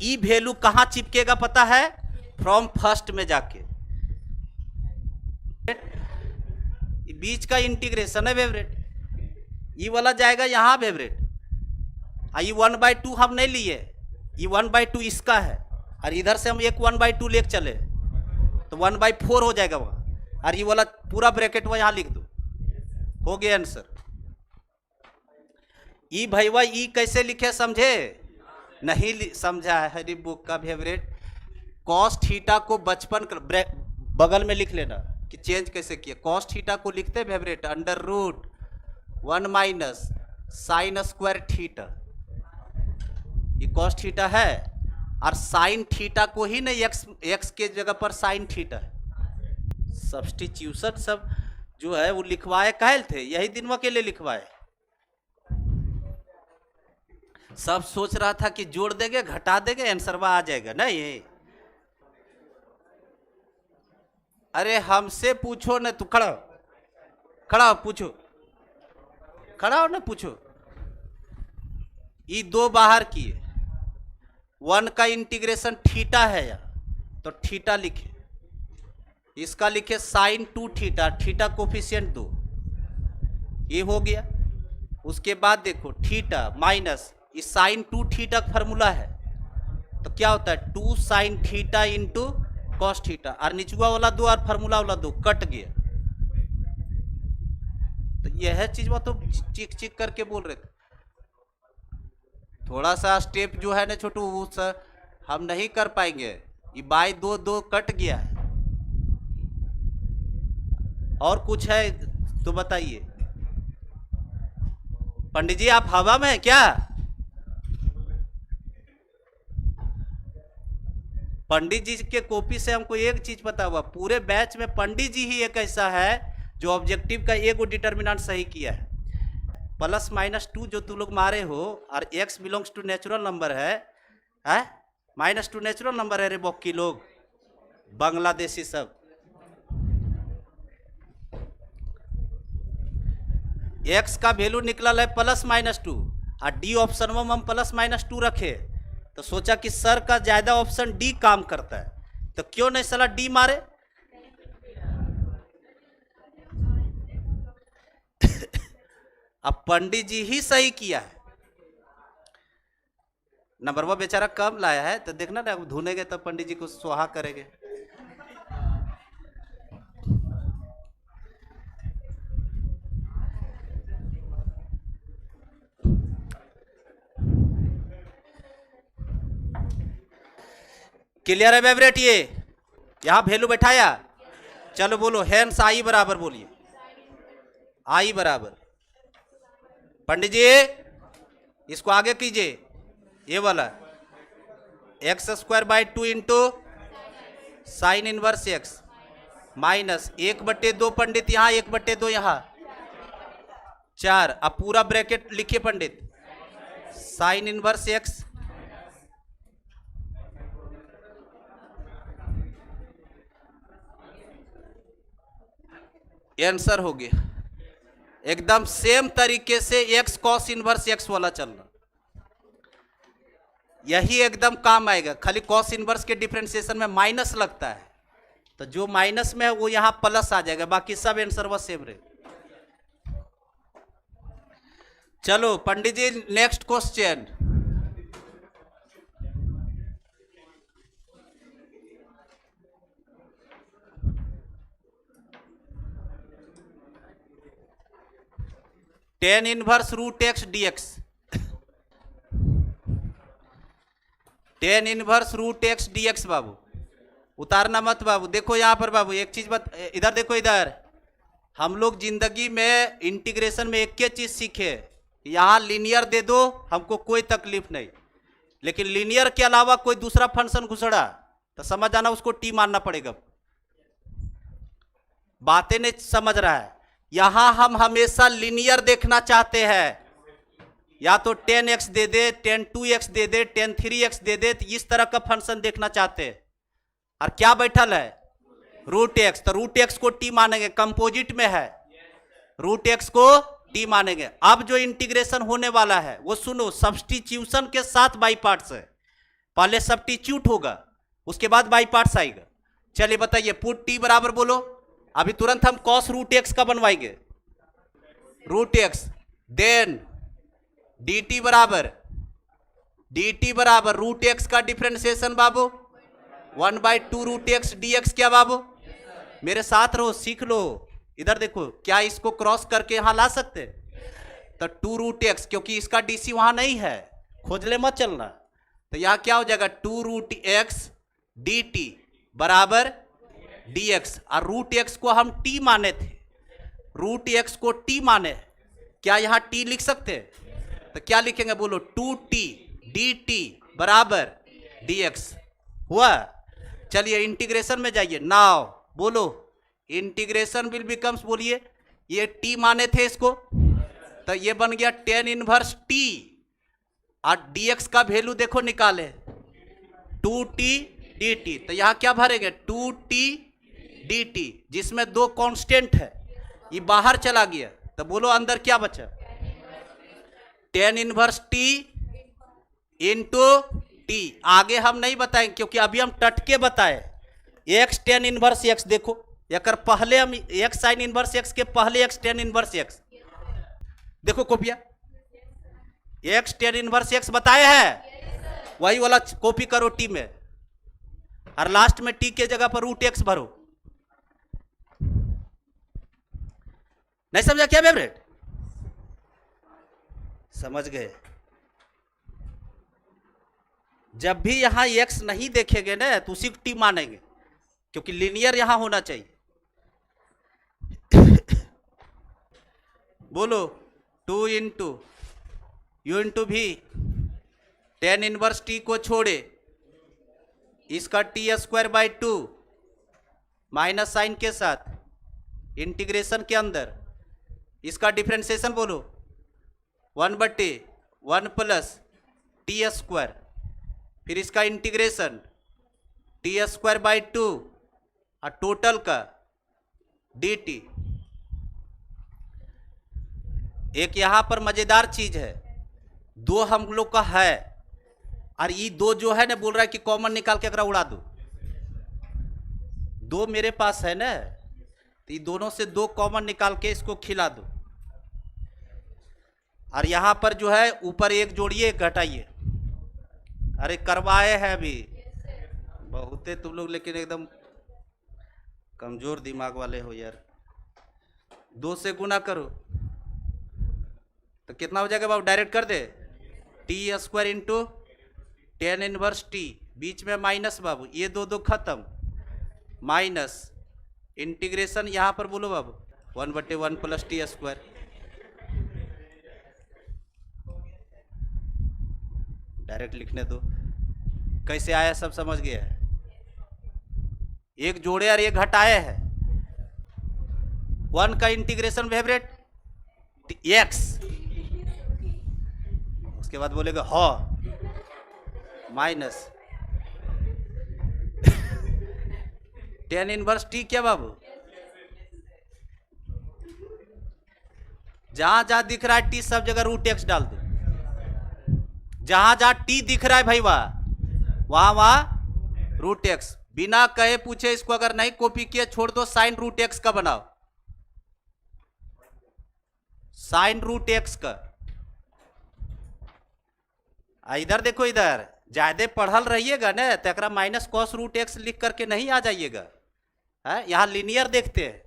ई वैल्यू कहां चिपकेगा पता है? फ्रॉम फर्स्ट में जाके, बीच का इंटीग्रेशन है फेवरेट, ये वाला जाएगा यहां फेवरेट। ये 1/2 हम नहीं लिए, ये 1/2 इसका है, और इधर से हम एक 1/2 लेके चले तो 1/4 हो जाएगा वहां, और ये वाला पूरा ब्रैकेट वहां यहां लिख दो, हो गया आंसर। ई भाईवा ई कैसे लिखे समझे? नहीं समझा है, हरी बुक का फेवरेट। कॉस थीटा को बचपन बगल में लिख लेना कि चेंज कैसे किया। कॉस थीटा को लिखते favourite under root 1 minus sine square theta, ये कॉस थीटा है, और साइन थीटा को ही नहीं एक्स के जगह पर साइन थीटा है। सब्स्टिट्यूशन सब जो है वो लिखवाए कहल थे, यही दिन के लिए लिखवाए। सब सोच रहा था कि जोड़ देंगे घटा देंगे आंसर आ जाएगा, नहीं। अरे हमसे पूछो न, तू खड़ा हो पूछो, खड़ा हो ना पूछो। ये 2 बाहर किए, 1 का इंटीग्रेशन थीटा है यहाँ, तो थीटा लिखे, इसका लिखे साइन 2 थीटा, थीटा कोफिशिएंट 2, ये हो गया। उसके बाद देखो थीटा माइनस इस साइन 2 थीटा का फॉर्मूला है, तो क्या होता है 2 sine theta into cos theta, और निचुआ वाला 2 और फार्मूला वाला 2 कट गया। तो यह चीज वो तो चिक करके बोल रहे थे। थोड़ा सा स्टेप जो है ना छोटू, उस हम नहीं कर पाएंगे, ये बाई 2 कट गया है। और कुछ है तो बताइए। पंडित जी आप हवा में हैं क्या? पंडित जी के कॉपी से हमको एक चीज पता हुआ, पूरे बैच में पंडित जी ही एक ऐसा है जो ऑब्जेक्टिव का एगो डिटर्मिनेंट सही किया है। +-2 जो तुम लोग मारे हो और x belongs to natural number है, -2 नेचुरल नंबर है रे बॉक्की लोग, बांग्लादेशी सब। x का वैल्यू निकला है +-2 और डी ऑप्शन में हम +-2 रखे, तो सोचा कि सर का ज्यादा ऑप्शन डी काम करता है, तो क्यों नहीं साला डी मारे। अब पंडित जी ही सही किया है। नंबरवा बेचारा कम लाया है, तो देखना ना धुनेंगे तब पंडित जी को सुहा करेंगे। क्लियर है फेवरेट? ये यहां वैल्यू बैठाया, चलो बोलो हैंस आई बराबर, बोलिए आई बराबर। पंडित जी इसको आगे कीजिए, ये वाला x²/2 into sine inverse x minus 1/2 पंडित यहाँ, 1/2 यहाँ 4। अब पूरा ब्रैकेट लिखिए पंडित, साइन इनवर्स x आंसर हो गया। एकदम सेम तरीके से x cos इनवर्स x वाला चलना, यही एकदम काम आएगा। खाली cos इनवर्स के डिफरेंशिएशन में माइनस लगता है, तो जो माइनस में है वो यहां प्लस आ जाएगा, बाकी सब आंसर वह सेम रहे। चलो Pandit ji next question. tan inverse √x dx, tan inverse √x dx बाबू, उतारना मत बाबू। देखो यहां पर बाबू एक चीज इधर देखो, इधर हम लोग जिंदगी में इंटीग्रेशन में एक ही चीज सीखे, यहां लीनियर दे दो हमको कोई तकलीफ नहीं, लेकिन लीनियर के अलावा कोई दूसरा फंक्शन घुसड़ा तो समझ आना उसको टी मानना पड़ेगा। बातें नहीं समझ रहा है, यहां हम हमेशा लीनियर देखना चाहते हैं, या तो 10x दे दे, 10(2x) दे दे, 10(3x) दे दे, तो इस तरह का फंक्शन देखना चाहते हैं। और क्या बैठल है √x, तो √x को टी मानेंगे, कंपोजिट में है √x को टी मानेंगे। अब जो इंटीग्रेशन होने वाला है वो सुनो, सब्स्टिट्यूशन के साथ बाई पार्ट्स है, पहले सब्स्टिट्यूट होगा उसके बाद बाई पार्ट्स आएगा। चलिए बताइए, पुट टी बराबर बोलो, अभी तुरंत हम cos √x का बनवाएंगे, √x देन dt बराबर √x का डिफरेंशिएशन बाबू 1/2 √x dx। क्या बाबू मेरे साथ रहो, सीख लो। इधर देखो, क्या इसको क्रॉस करके यहां ला सकते, तो 2 √x, क्योंकि इसका डीसी वहां नहीं है, खोजले मत चलना, तो यहां क्या हो जाएगा 2 √x dt बराबर dx। और √x को हम t माने थे, √x को t माने, क्या यहां t लिख सकते हैं? तो क्या लिखेंगे बोलो, 2t dt बराबर dx हुआ। चलिए इंटीग्रेशन में जाइए, नाउ बोलो इंटीग्रेशन विल बिकम्स, बोलिए ये t माने थे इसको, तो ये बन गया tan इनवर्स t, और dx का वैल्यू देखो निकाले 2t dt, तो यहां क्या भरेंगे 2t dt, जिसमें 2 कांस्टेंट है, ये बाहर चला गया, तो बोलो अंदर क्या बचा, tan inverse t into t। आगे हम नहीं बताएंगे क्योंकि अभी हम टटके बताए, x tan इनवर्स x, देखो एक पहले हम x sin इनवर्स x के पहले x tan इनवर्स x, देखो कॉपिया x tan इनवर्स x बताए हैं, वही वाला कॉपी करो t में, और लास्ट में t के जगह पर √x भरो। नहीं समझा क्या फेवरेट? समझ गए? जब भी यहां x नहीं देखेंगे ना तो उसी को t मानेंगे, क्योंकि लीनियर यहां होना चाहिए। बोलो 2 इंटू u इंटू भी, टेन इनवर्स टी को छोड़े इसका T square by 2 minus sign के साथ इंटीग्रेशन के अंदर इसका डिफ्रेंसिएशन बोलो 1/1 प्लस टी स्क्वायर, फिर इसका इंटीग्रेशन टी स्क्वायर बाई 2 और टोटल का डी टी। एक यहां पर मजेदार चीज है, दो हम लोग का है और ये दो जो है ना बोल रहा है कि कॉमन निकाल के अगर उड़ा दो, दो मेरे पास है ना, तो ये दोनों से दो कॉमन निकाल के इसको खिला दो। और यहां पर जो है ऊपर एक जोड़िए एक घटाइए। अरे करवाए हैं अभी बहुते तुम लोग, लेकिन एकदम कमजोर दिमाग वाले हो यार। 2 से गुना करो तो कितना हो जाएगा बाबू, डायरेक्ट कर दे, T square into tan inverse T, बीच में माइनस बाबू, ये दो खत्म, माइनस इंटीग्रेशन यहां पर बोलो बाबू 1/1 प्लस टी स्क्वायर। डायरेक्ट लिखने दो, कैसे आया सब समझ गया है। एक जोड़े और एक घटाए है, 1 का इंटीग्रेशन फेवरेट x, उसके बाद बोलेगा हो माइनस टेन इनवर्स टी क्या बाबू, जहां जहां दिख रहा है टी सब जगह रूट एक्स डाल दो, जहां जहां टी दिख रहा है भाई वहां रूट एक्स, बिना कहे पूछे इसको अगर नहीं कॉपी किया छोड़ दो, साइन रूट एक्स का बनाओ, साइन रूट एक्स का। इधर देखो, इधर ज्यादा पढ़ल रहिएगा ना तो माइनस कॉस रूट एक्स लिख करके नहीं आ जाइएगा, है यहां लीनियर देखते हैं।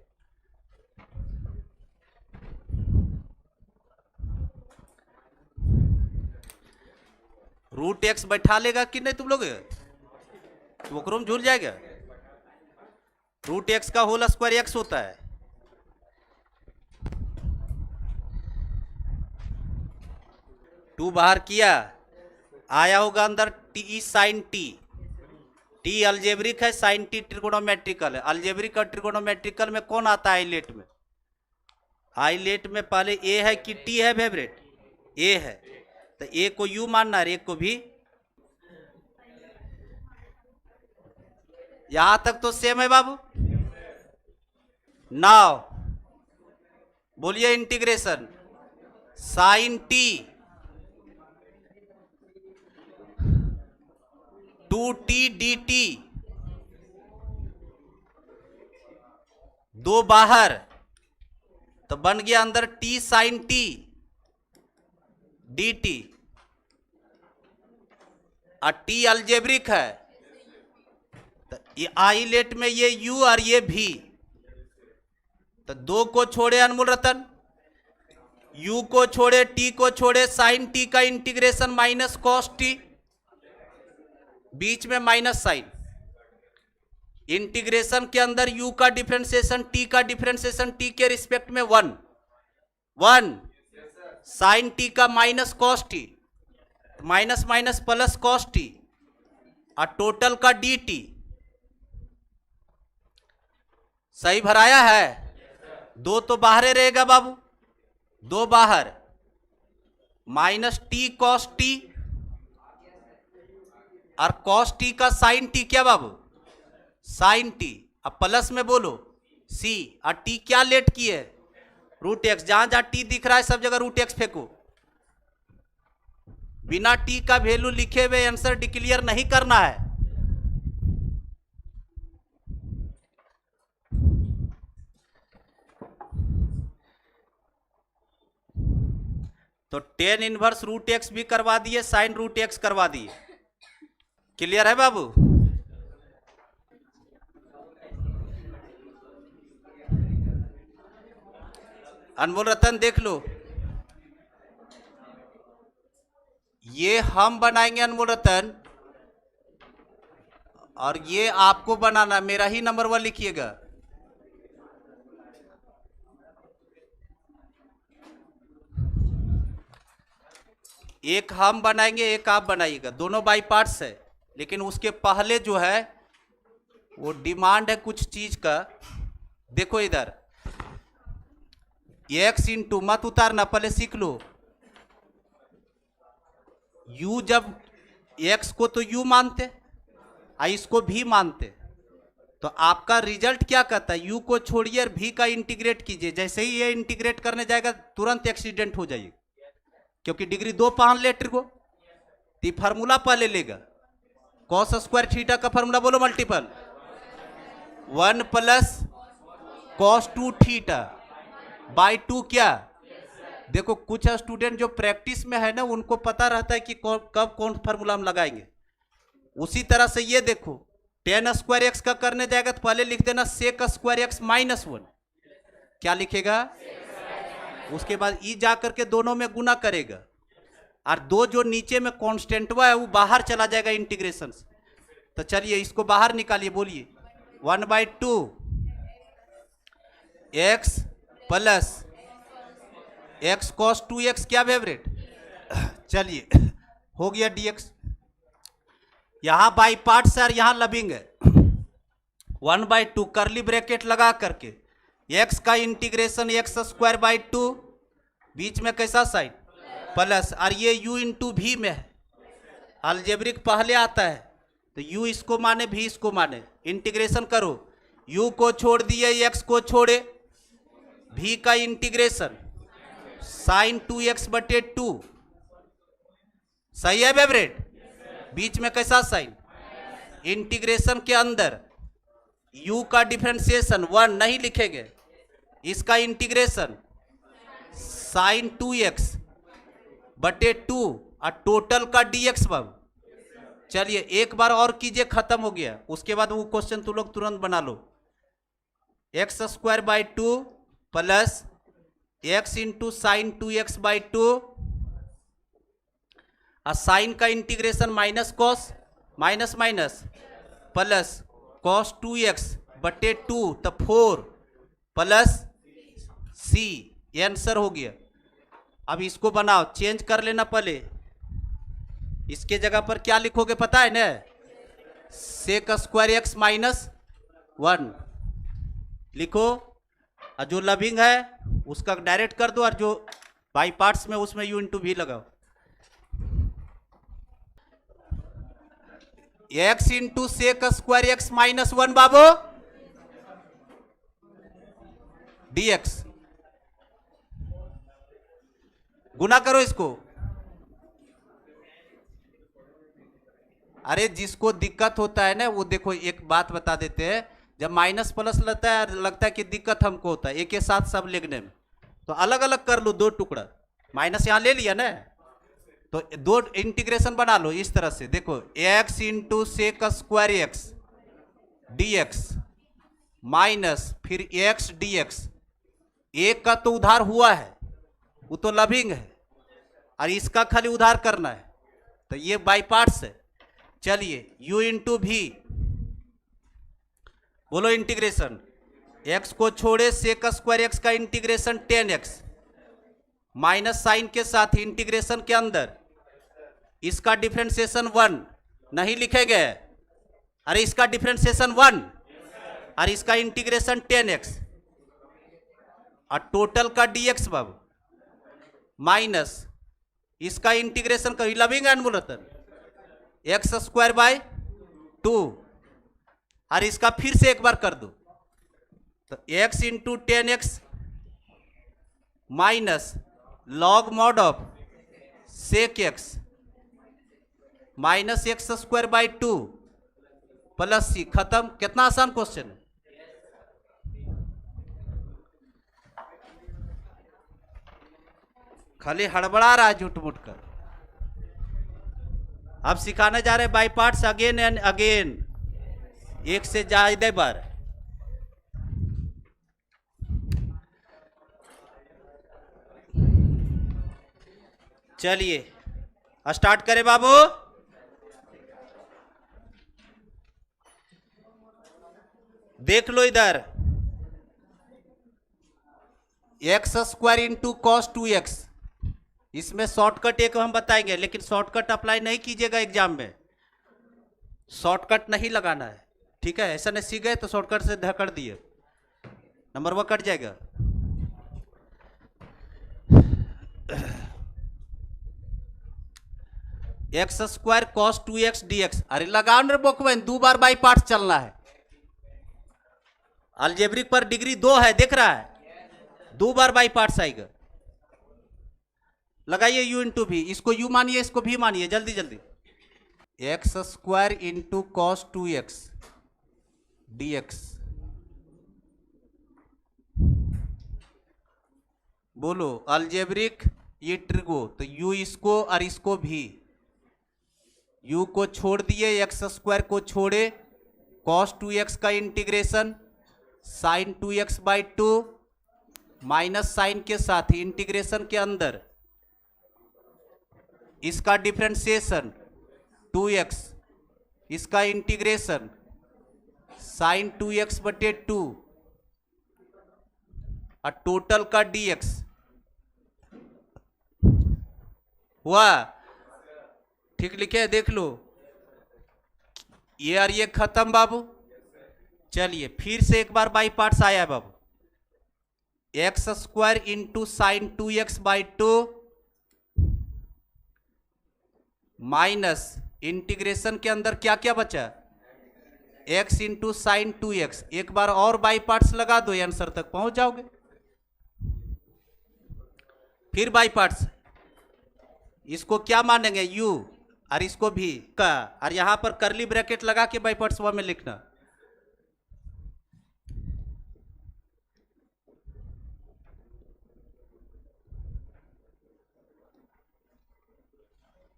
रूट एक्स बैठा लेगा कि नहीं तुम लोग, तो में झूल जाएगा। रूट एक्स का होल स्क्वायर एक्स होता है, टू बाहर किया, आया होगा अंदर T sine T, T algebraic है, साइन टी ट्रिगोनोमेट्रिकल है। अलजेब्रिक और ट्रिगोनोमेट्रिकल में कौन आता है आइलेट में, आइलेट में पहले ए है कि टी है फेवरेट, ए है, तो ए को यू मानना है, ए को भी। यहां तक तो सेम है बाबू। नाउ बोलिए integration sine T 2t dt, दो बाहर तो बन गया अंदर t साइन t dt, और t अलजेब्रिक है, तो ये आइलेट में ये u और ये v, तो दो को छोड़े अनमोल रतन, u को छोड़े t को छोड़े, साइन t का इंटीग्रेशन माइनस कॉस t, बीच में माइनस साइन, इंटीग्रेशन के अंदर u का डिफरेंशिएशन t का डिफरेंशिएशन t के रिस्पेक्ट में 1 साइन t का minus cos t, minus minus plus cos t, और टोटल का dt। सही भराया है, दो तो बाहर रहेगा बाबू, दो बाहर, माइनस टी कॉस टी, और कॉस टी का साइन टी क्या बाबू, साइन टी, अब प्लस में बोलो सी, और टी क्या लेट की है रूट एक्स, जहां जहां टी दिख रहा है सब जगह रूट एक्स फेंको, बिना टी का वैल्यू लिखे हुए आंसर डिक्लेयर नहीं करना है। तो टेन इनवर्स रूट एक्स भी करवा दिए, साइन रूट एक्स करवा दिए, क्लियर है बाबू। अनमोल रतन देख लो, ये हम बनाएंगे अनमोल रतन, और ये आपको बनाना, मेरा ही नंबर 1 लिखिएगा। एक हम बनाएंगे, एक आप बनाइएगा, दोनों बाई पार्ट्स है, लेकिन उसके पहले जो है वो डिमांड है कुछ चीज का। देखो इधर x इंटू, मत उतारना, पहले सीख लो। u, जब x को तो u मानते और इसको भी मानते, तो आपका रिजल्ट क्या कहता है, u को छोड़िए और v का इंटीग्रेट कीजिए। जैसे ही ये इंटीग्रेट करने जाएगा तुरंत एक्सीडेंट हो जाएगा, क्योंकि डिग्री 2 मान ले को। तो फार्मूला पहले लेगा, कॉस स्क्वायर थीटा का फार्मूला बोलो, multiple 1 plus cos 2 theta by 2 क्या। देखो कुछ स्टूडेंट जो प्रैक्टिस में है ना, उनको पता रहता है कि कब कौन फार्मूला हम लगाएंगे। उसी तरह से ये देखो, टेन स्क्वायर एक्स का करने जाएगा तो पहले लिख देना सेक स्क्वायर एक्स माइनस 1। क्या लिखेगा, उसके बाद ई जा करके दोनों में गुना करेगा, और दो जो नीचे में कांस्टेंट है वो बाहर चला जाएगा इंटीग्रेशन से। तो चलिए इसको बाहर निकालिए, बोलिए 1/2 x plus x cos 2x क्या फेवरेट। चलिए हो गया dx। यहां बाई पार्ट सर, यहां लविंग है 1/2 करली ब्रैकेट लगा करके x का इंटीग्रेशन एक्स स्क्वायर बाई 2, बीच में कैसा साइन प्लस, और ये u इंटू भी में है, अलजेब्रिक पहले आता है, तो u इसको माने भी इसको माने, इंटीग्रेशन करो, u को छोड़ दिए x को छोड़े, v का इंटीग्रेशन साइन 2x/2, सही है फेवरेट। बीच में कैसा साइन, इंटीग्रेशन के अंदर u का डिफरेंशिएशन 1 नहीं लिखेंगे, इसका इंटीग्रेशन साइन 2x/2 और टोटल का dx बाबू। चलिए एक बार और कीजिए, खत्म हो गया, उसके बाद वो क्वेश्चन तुम लोग तुरंत बना लो। x²/2 plus x into sign 2x/2 और साइन का integration minus cos minus minus plus cos 2x/2, तो 4 प्लस c, ये आंसर हो गया। अब इसको बनाओ, चेंज कर लेना, पहले इसके जगह पर क्या लिखोगे पता है ना, सेक स्क्वायर एक्स माइनस 1 लिखो, और जो लविंग है उसका डायरेक्ट कर दो, और जो बाई पार्ट्स में उसमें u इंटू भी लगाओ। x into sec square x minus 1 बाबू dx, गुना करो इसको। अरे जिसको दिक्कत होता है ना, वो देखो एक बात बता देते हैं, जब माइनस प्लस लगता है कि दिक्कत हमको होता है एक के साथ सब लिखने में, तो अलग अलग कर लो, 2 टुकड़ा, माइनस यहां ले लिया ना, तो 2 इंटीग्रेशन बना लो इस तरह से। देखो x into sec square x dx minus फिर x dx, एक का तो उधार हुआ है, वो तो लविंग है, और इसका खाली उधार करना है, तो ये बाई पार्ट्स है। चलिए u इंटू भी, बोलो इंटीग्रेशन, x को छोड़े सेक स्क्वायर एक्स का इंटीग्रेशन 10x माइनस साइन के साथ इंटीग्रेशन के अंदर इसका डिफरेंशिएशन 1 नहीं लिखेंगे, अरे इसका डिफरेंशिएशन 1 और इसका इंटीग्रेशन 10x और टोटल का dx बाबू माइनस इसका इंटीग्रेशन का लविंग एनवलतन x²/2, और इसका फिर से एक बार कर दो, तो x into 10x minus log mod of sec x minus x²/2 plus c, खत्म। कितना आसान क्वेश्चन है। खाली हड़बड़ा रहा है झूठ मूठ कर। अब सिखाने जा रहे by parts again and again, एक से ज्यादा बार। चलिए स्टार्ट करें बाबू। देख लो इधर, x² इंटू कॉस 2x इसमें शॉर्टकट एक हम बताएंगे, लेकिन शॉर्टकट अप्लाई नहीं कीजिएगा एग्जाम में, शॉर्टकट नहीं लगाना है, ठीक है। ऐसा नहीं सीख गए तो शॉर्टकट से धकड़ दिए, नंबर वह कट जाएगा। X square cos 2x dx, अरे लगाओ रे बोकवेन, 2 बार बाई पार्ट्स चलना है। अलजेब्रिक पर डिग्री 2 है, देख रहा है, 2 बार बाई पार्ट्स आएगा। लगाइए u इंटू भी, इसको u मानिए, इसको भी मानिए, जल्दी जल्दी। X square into cos 2x dx, बोलो अलजेब्रिक, ये ट्रिगो, तो u इसको और इसको भी, u को छोड़ दिए, एक्स स्क्वायर को छोड़े, कॉस 2x का integration sine 2x by 2 minus sign के साथ इंटीग्रेशन के अंदर इसका डिफरेंशिएशन 2x, इसका इंटीग्रेशन साइन 2x बटे 2 और टोटल का dx हुआ। ठीक लिखे है, देख लो, ये और ये खत्म बाबू। चलिए फिर से एक बार बाई पार्ट्स आया है बाबू, x square into sine 2x by 2 minus integration के अंदर क्या क्या बचा, x इंटू साइन 2x। एक बार और बाई पार्ट्स लगा दो, आंसर तक पहुंच जाओगे। फिर बाई पार्ट्स, इसको क्या मानेंगे u और इसको भी का, और यहां पर करली ब्रैकेट लगा के बाई पार्ट्स में लिखना।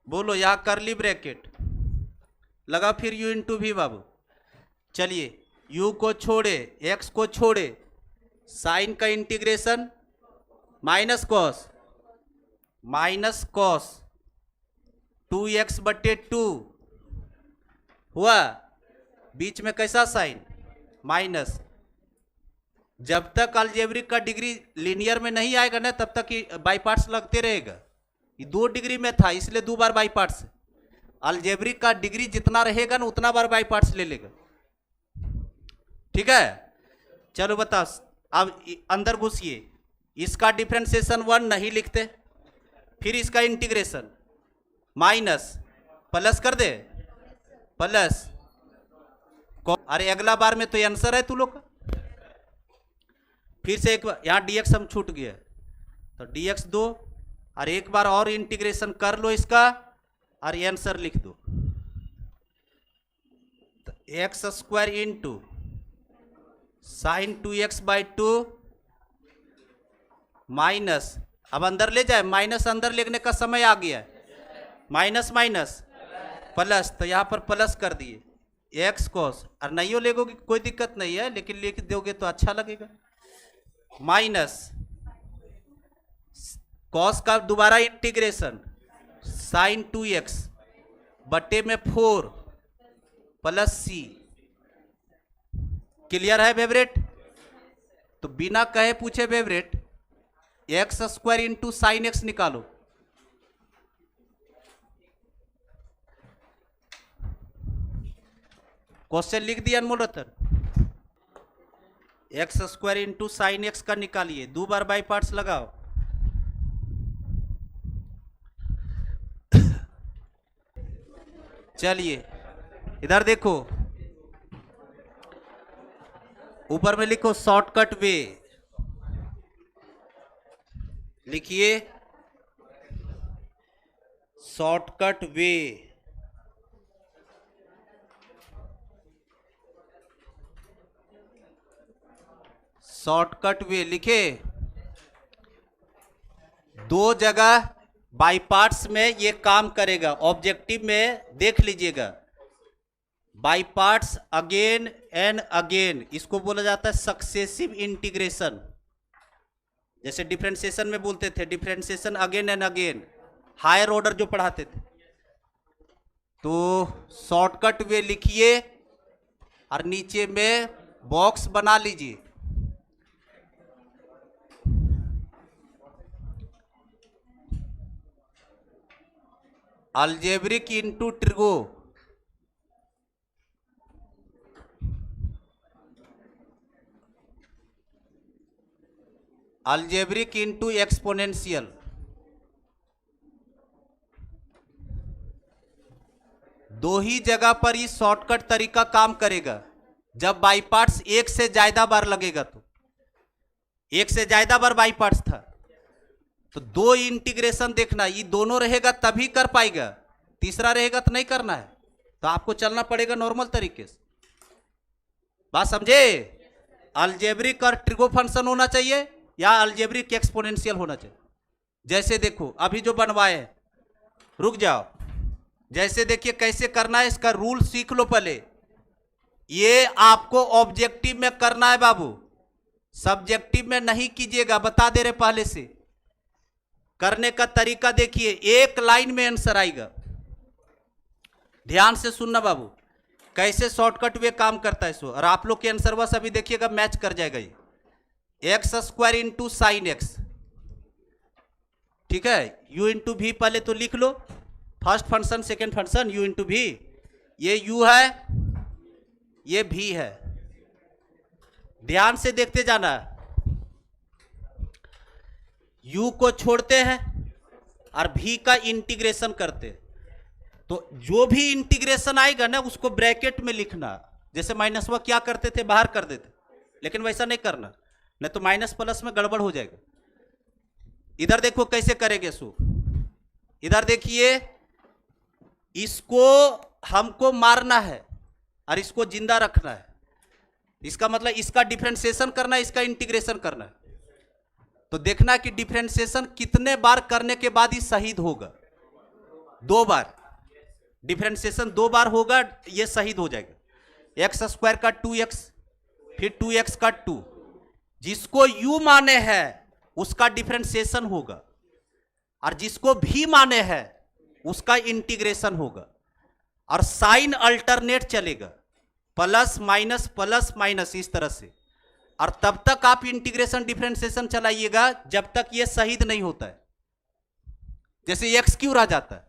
बोलो, यहां करली ब्रैकेट लगा, फिर u इंटू भी बाबू। चलिए u को छोड़े, x को छोड़े, साइन का इंटीग्रेशन माइनस कॉस 2x बटे 2 हुआ, बीच में कैसा साइन माइनस। जब तक अलजेब्रिक का डिग्री लीनियर में नहीं आएगा ना, तब तक ही बाई पार्ट्स लगते रहेगा। ये 2 डिग्री में था, इसलिए 2 बार बाई पार्ट्स। अलजेब्रिक का डिग्री जितना रहेगा ना, उतना बार बाई पार्ट्स ले लेगा, ठीक है। चलो बताओ, अब अंदर घुसिए, इसका डिफरेंशिएशन 1 नहीं लिखते, फिर इसका इंटीग्रेशन माइनस प्लस कर दे, प्लस, अरे अगला बार में तो आंसर है तू लोग का। फिर से एक बार यहाँ dx हम छूट गया, तो dx 2, और एक बार और इंटीग्रेशन कर लो इसका और आंसर लिख दो। तो x square into sine 2x by 2 minus, अब अंदर ले जाए, माइनस अंदर लेने का समय आ गया है, माइनस माइनस प्लस, तो यहां पर प्लस कर दिए, एक्स कॉस, और नहीं लेगोगे कोई दिक्कत नहीं है, लेकिन लिख दोगे तो अच्छा लगेगा, माइनस कॉस का दोबारा इंटीग्रेशन साइन 2x बटे में 4 प्लस c। क्लियर है फेवरेट? तो बिना कहे पूछे favourite, X square into sine X निकालो, क्वेश्चन लिख दिया अनमोल रतन। X square into sine X का निकालिए, 2 बार बाई पार्ट्स लगाओ। चलिए इधर देखो, ऊपर में लिखो शॉर्टकट वे, लिखिए शॉर्टकट वे। शॉर्टकट वे लिखे, 2 जगह बाई पार्ट्स में ये काम करेगा। ऑब्जेक्टिव में देख लीजिएगा, by parts again and again, इसको बोला जाता है सक्सेसिव इंटीग्रेशन। जैसे डिफरेंशिएशन में बोलते थे, differentiation again and again, higher order जो पढ़ाते थे। तो शॉर्टकट वे लिखिए और नीचे में बॉक्स बना लीजिए। Algebraic into trigo, algebraic into exponential. दो ही जगह पर ये शॉर्टकट तरीका काम करेगा। जब बाई पार्ट्स एक से ज्यादा बार लगेगा, तो एक से ज्यादा बार बाई पार्ट्स था, तो दो इंटीग्रेशन देखना, ये दोनों रहेगा तभी कर पाएगा, तीसरा रहेगा तो नहीं करना है। तो आपको चलना पड़ेगा नॉर्मल तरीके से। बात समझे? अलजेब्रिक और ट्रिगो फंक्शन होना चाहिए या अलजेब्रिक एक्सपोनेंशियल होना चाहिए। जैसे देखो अभी जो बनवाए हैं, रुक जाओ, जैसे देखिए कैसे करना है, इसका रूल सीख लो पहले। ये आपको ऑब्जेक्टिव में करना है बाबू, सब्जेक्टिव में नहीं कीजिएगा, बता दे रहे पहले से। करने का तरीका देखिए, एक लाइन में आंसर आएगा। ध्यान से सुनना बाबू, कैसे शॉर्टकट वे काम करता है सो। और आप लोग के आंसर बस अभी देखिएगा मैच कर जाएगा ये। X square into sine X, ठीक है। यू इंटू भी पहले तो लिख लो, first function second function, U into V. ये यू है, ये भी है। ध्यान से देखते जाना, u को छोड़ते हैं और v का इंटीग्रेशन करते हैं। तो जो भी इंटीग्रेशन आएगा ना, उसको ब्रैकेट में लिखना। जैसे माइनस वा क्या करते थे, बाहर कर देते, लेकिन वैसा नहीं करना, नहीं तो माइनस प्लस में गड़बड़ हो जाएगा। इधर देखो कैसे करेंगे सो। इधर देखिए, इसको हमको मारना है और इसको जिंदा रखना है। इसका मतलब इसका डिफरेंशिएशन करना है, इसका इंटीग्रेशन करना है। तो देखना कि डिफरेंशिएशन कितने बार करने के बाद ही शहीद होगा। 2 बार डिफरेंशिएशन 2 बार होगा, ये शहीद हो जाएगा। एक्स स्क्वायर का 2x, फिर 2x का 2, जिसको u माने है उसका डिफरेंशिएशन होगा, और जिसको भी माने है उसका इंटीग्रेशन होगा। और साइन अल्टरनेट चलेगा, प्लस माइनस इस तरह से। और तब तक आप इंटीग्रेशन डिफरेंशिएशन चलाइएगा जब तक ये शहीद नहीं होता है। जैसे एक्स क्यों रह जाता है,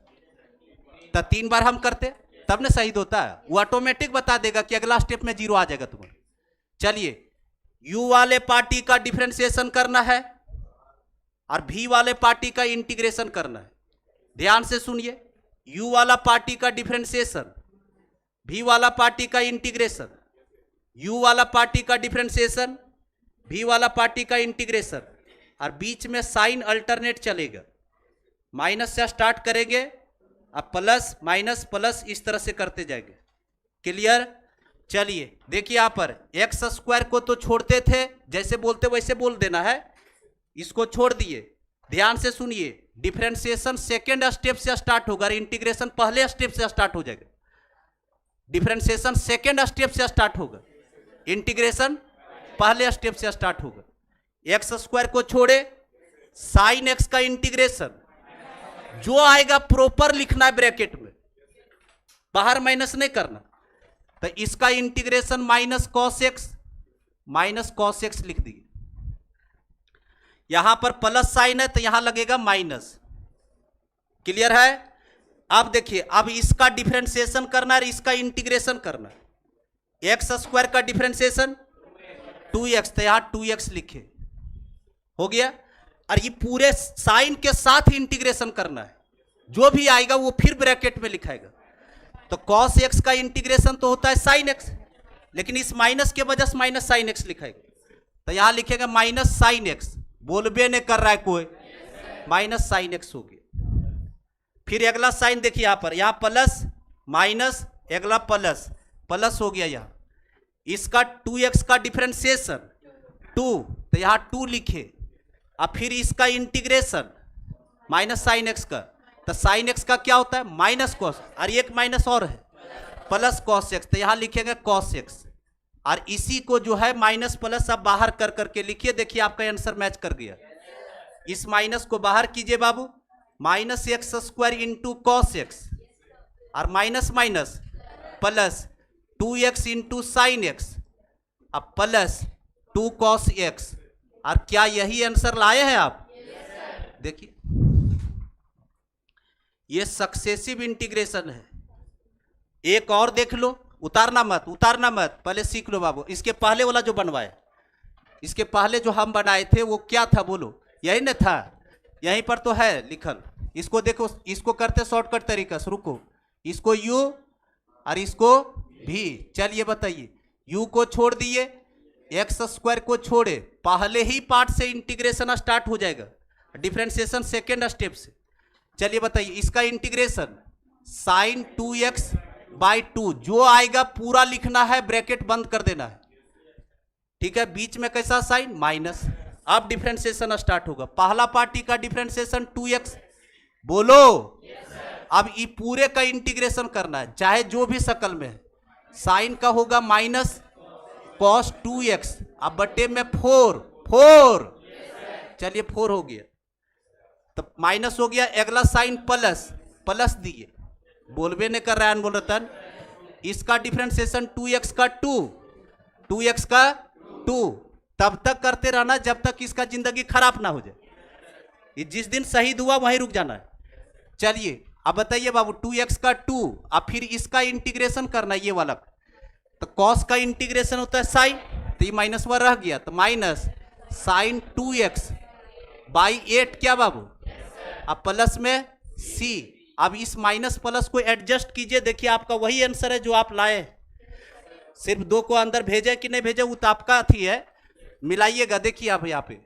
तो 3 बार हम करते तब ना शहीद होता है। वो ऑटोमेटिक बता देगा कि अगला स्टेप में 0 आ जाएगा तुम्हारा। चलिए, u वाले पार्टी का डिफरेंशिएशन करना है और v वाले पार्टी का इंटीग्रेशन करना है। ध्यान से सुनिए, u वाला पार्टी का डिफरेंशिएशन, v वाला पार्टी का इंटीग्रेशन, u वाला पार्टी का डिफरेंशिएशन, v वाला पार्टी का इंटीग्रेशन, और बीच में साइन अल्टरनेट चलेगा। माइनस से स्टार्ट करेंगे, अब प्लस माइनस प्लस इस तरह से करते जाएंगे। क्लियर? चलिए देखिए, यहां पर एक्स स्क्वायर को तो छोड़ते थे, जैसे बोलते वैसे बोल देना है। इसको छोड़ दिए। ध्यान से सुनिए, डिफरेंशिएशन सेकेंड स्टेप से स्टार्ट होगा, इंटीग्रेशन पहले स्टेप से स्टार्ट हो जाएगा। डिफरेंशिएशन सेकेंड स्टेप से स्टार्ट होगा, इंटीग्रेशन पहले स्टेप से स्टार्ट होगा। एक्स स्क्वायर को छोड़े, साइन एक्स का इंटीग्रेशन जो आएगा प्रॉपर लिखना है ब्रैकेट में, बाहर माइनस नहीं करना। तो इसका इंटीग्रेशन माइनस कॉस एक्स लिख दिए। यहां पर प्लस साइन है तो यहां लगेगा माइनस। क्लियर है? अब देखिए, अब इसका डिफरेंशिएशन करना है, इसका इंटीग्रेशन करना है। एक्स स्क्वायर का डिफरेंशिएशन 2x, तो यहां 2x लिखे, हो गया। और ये पूरे साइन के साथ इंटीग्रेशन करना है, जो भी आएगा वो फिर ब्रैकेट में लिखाएगा। तो cos x का इंटीग्रेशन तो होता है sin x, लेकिन इस माइनस के वजह से माइनस साइन एक्स लिखाएगा। तो यहां लिखेगा माइनस साइन एक्स, बोलबे नहीं कर रहा है कोई, माइनस साइन एक्स हो गया। फिर अगला साइन देखिए, यहां पर यहां प्लस माइनस, अगला प्लस प्लस हो गया। यहां इसका 2x का डिफरेंशिएशन 2, तो यहां 2 लिखे। अब फिर इसका इंटीग्रेशन माइनस साइन एक्स का, तो साइन एक्स का क्या होता है, माइनस कॉस, और एक माइनस और है प्लस कॉस एक्स, तो यहां लिखेंगे कॉस एक्स। और इसी को जो है माइनस प्लस अब बाहर कर करके लिखिए। देखिए आपका आंसर मैच कर गया। इस माइनस को बाहर कीजिए बाबू, minus x square into cos X, और minus minus plus 2x into sine X, अब प्लस 2 कॉस एक्स। और क्या यही आंसर लाए हैं आप? देखिए, ये सक्सेसिव इंटीग्रेशन है। एक और देख लो, उतारना मत, पहले सीख लो बाबू। इसके पहले वाला जो बनवाए, इसके पहले जो हम बनाए थे वो क्या था बोलो, यही न था, यहीं पर तो है लिखल। इसको देखो, इसको करते शॉर्टकट तरीका से, रुको, इसको यू और इसको भी। चलिए बताइए, यू को छोड़ दिए, एक्स स्क्वायर को छोड़े, पहले ही पार्ट से इंटीग्रेशन स्टार्ट हो जाएगा, डिफरेंशिएशन सेकेंड स्टेप से। चलिए बताइए, इसका इंटीग्रेशन साइन 2x/2 जो आएगा पूरा लिखना है, ब्रैकेट बंद कर देना है, ठीक है। बीच में कैसा साइन माइनस। अब डिफरेंशिएशन स्टार्ट होगा। पहला पार्टी का डिफरेंशिएशन 2x, बोलो। अब ये पूरे का इंटीग्रेशन करना है, चाहे जो भी शकल में है। साइन का होगा माइनस cos 2x, अब बटे में 4। चलिए 4 हो गया, तो माइनस हो गया। अगला साइन प्लस दिए, बोलबे नहीं कर रहा है, बोल रहा था। इसका डिफरेंशिएशन 2x का 2 तब तक करते रहना जब तक इसका जिंदगी खराब ना हो जाए। जिस दिन शहीद हुआ वहीं रुक जाना है। चलिए अब बताइए बाबू, 2x का 2, अब फिर इसका इंटीग्रेशन करना है, ये वाला। तो cos का इंटीग्रेशन होता है साइन, तो ये -1 रह गया, तो माइनस साइन 2x/8 क्या बाबू, अब प्लस में c। अब इस माइनस प्लस को एडजस्ट कीजिए, देखिए आपका वही आंसर है जो आप लाए। सिर्फ 2 को अंदर भेजे कि नहीं भेजे वो तो आपका थी है, मिलाइएगा। देखिए आप यहाँ पे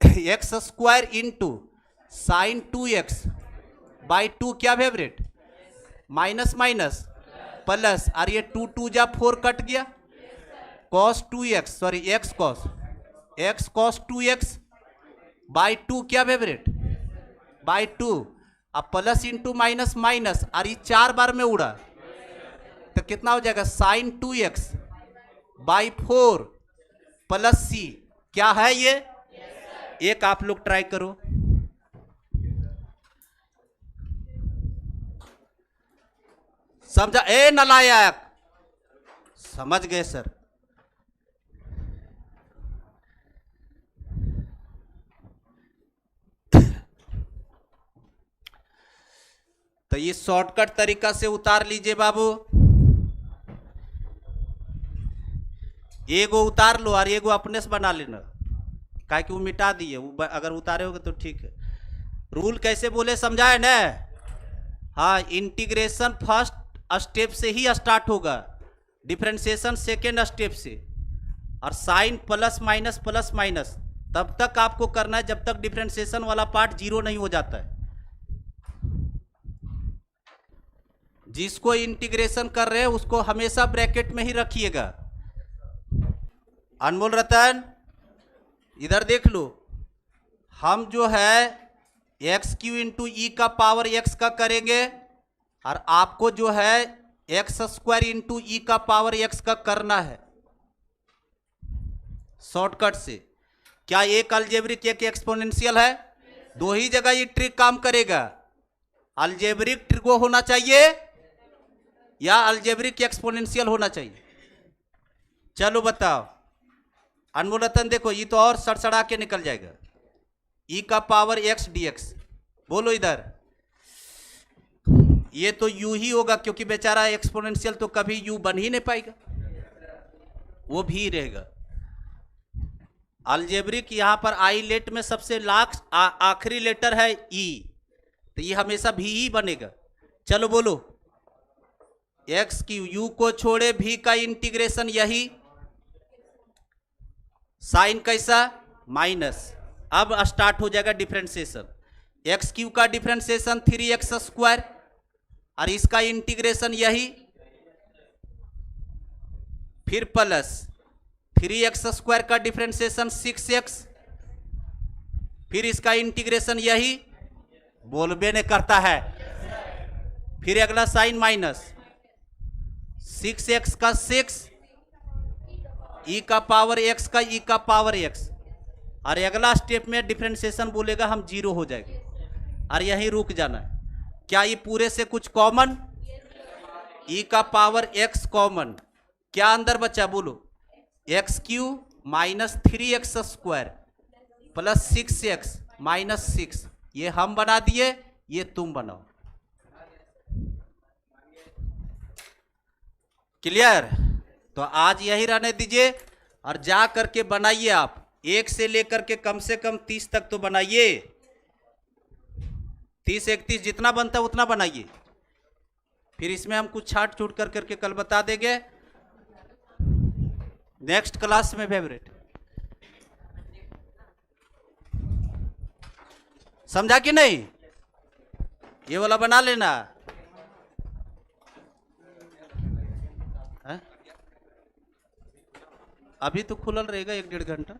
x² इंटू साइन 2x/2 क्या फेवरेट, माइनस प्लस, और ये 2 जा 4 कट गया, cos 2x, sorry x cos 2x/2 क्या फेवरेट, /2। अब प्लस इंटू माइनस, और ये 4 बार में उड़ा, तो कितना हो जाएगा, साइन 2x/4 प्लस c। क्या है ये, एक आप लोग ट्राई करो। समझा, ए नालायक, समझ गए सर। तो ये शॉर्टकट तरीका से उतार लीजिए बाबू। एगो उतार लो और एगो अपने से बना लेना, काहे कि वो मिटा दिए, वो अगर उतारे होगे तो ठीक है। रूल कैसे बोले समझाए ना। हाँ, इंटीग्रेशन फर्स्ट स्टेप से ही स्टार्ट होगा, डिफरेंशिएशन सेकेंड स्टेप से, और साइन प्लस माइनस तब तक आपको करना है जब तक डिफरेंशिएशन वाला पार्ट 0 नहीं हो जाता है। जिसको इंटीग्रेशन कर रहे हैं उसको हमेशा ब्रैकेट में ही रखिएगा। अनमोल रतन, इधर देख लो, हम जो है x³ इंटू ई का पावर x का करेंगे, और आपको जो है x² इंटू ई का पावर x का करना है शॉर्टकट से। क्या एक अलजेब्रिक एक एक्सपोनेंशियल है, दो ही जगह ये ट्रिक काम करेगा। अलजेब्रिक ट्रिक वो होना चाहिए या अलजेब्रिक एक्सपोनेंशियल होना चाहिए। चलो बताओ अनमोल रतन, देखो ये तो और सड़सड़ा के निकल जाएगा। ई का पावर x dx, बोलो इधर, ये तो यू ही होगा क्योंकि बेचारा एक्सपोनेंशियल तो कभी यू बन ही नहीं पाएगा, वो भी रहेगा। अलजेब्रिक यहां पर आई लेट में सबसे लास्ट आखिरी लेटर है ई, तो ये हमेशा भी ही बनेगा। चलो बोलो, एक्स की यू को छोड़े भी का इंटीग्रेशन यही, साइन कैसा माइनस। अब स्टार्ट हो जाएगा डिफरेंशिएशन। x³ का डिफरेंशिएशन 3x², और इसका इंटीग्रेशन यही, फिर प्लस 3x² का डिफरेंशिएशन 6x, फिर इसका इंटीग्रेशन यही, बोलबे नहीं करता है। फिर अगला साइन माइनस 6x का 6, ई का पावर x का ई का पावर x, और अगला स्टेप में डिफरेंशिएशन बोलेगा हम 0 हो जाएगा, और यहीं रुक जाना है। क्या ये पूरे से कुछ कॉमन, ई का पावर x कॉमन, क्या अंदर बचा बोलो, x³ minus 3x² plus 6x minus 6, ये हम बना दिए, ये तुम बनाओ। क्लियर? तो आज यही रहने दीजिए और जा करके बनाइए आप, 1 से लेकर के कम से कम 30 तक तो बनाइए, 30 31 जितना बनता है उतना बनाइए, फिर इसमें हम कुछ छाट छूट कर करके कल बता देंगे नेक्स्ट क्लास में। फेवरेट समझा कि नहीं? ये वाला बना लेना है? अभी तो खुलल रहेगा 1 डेढ़ घंटा।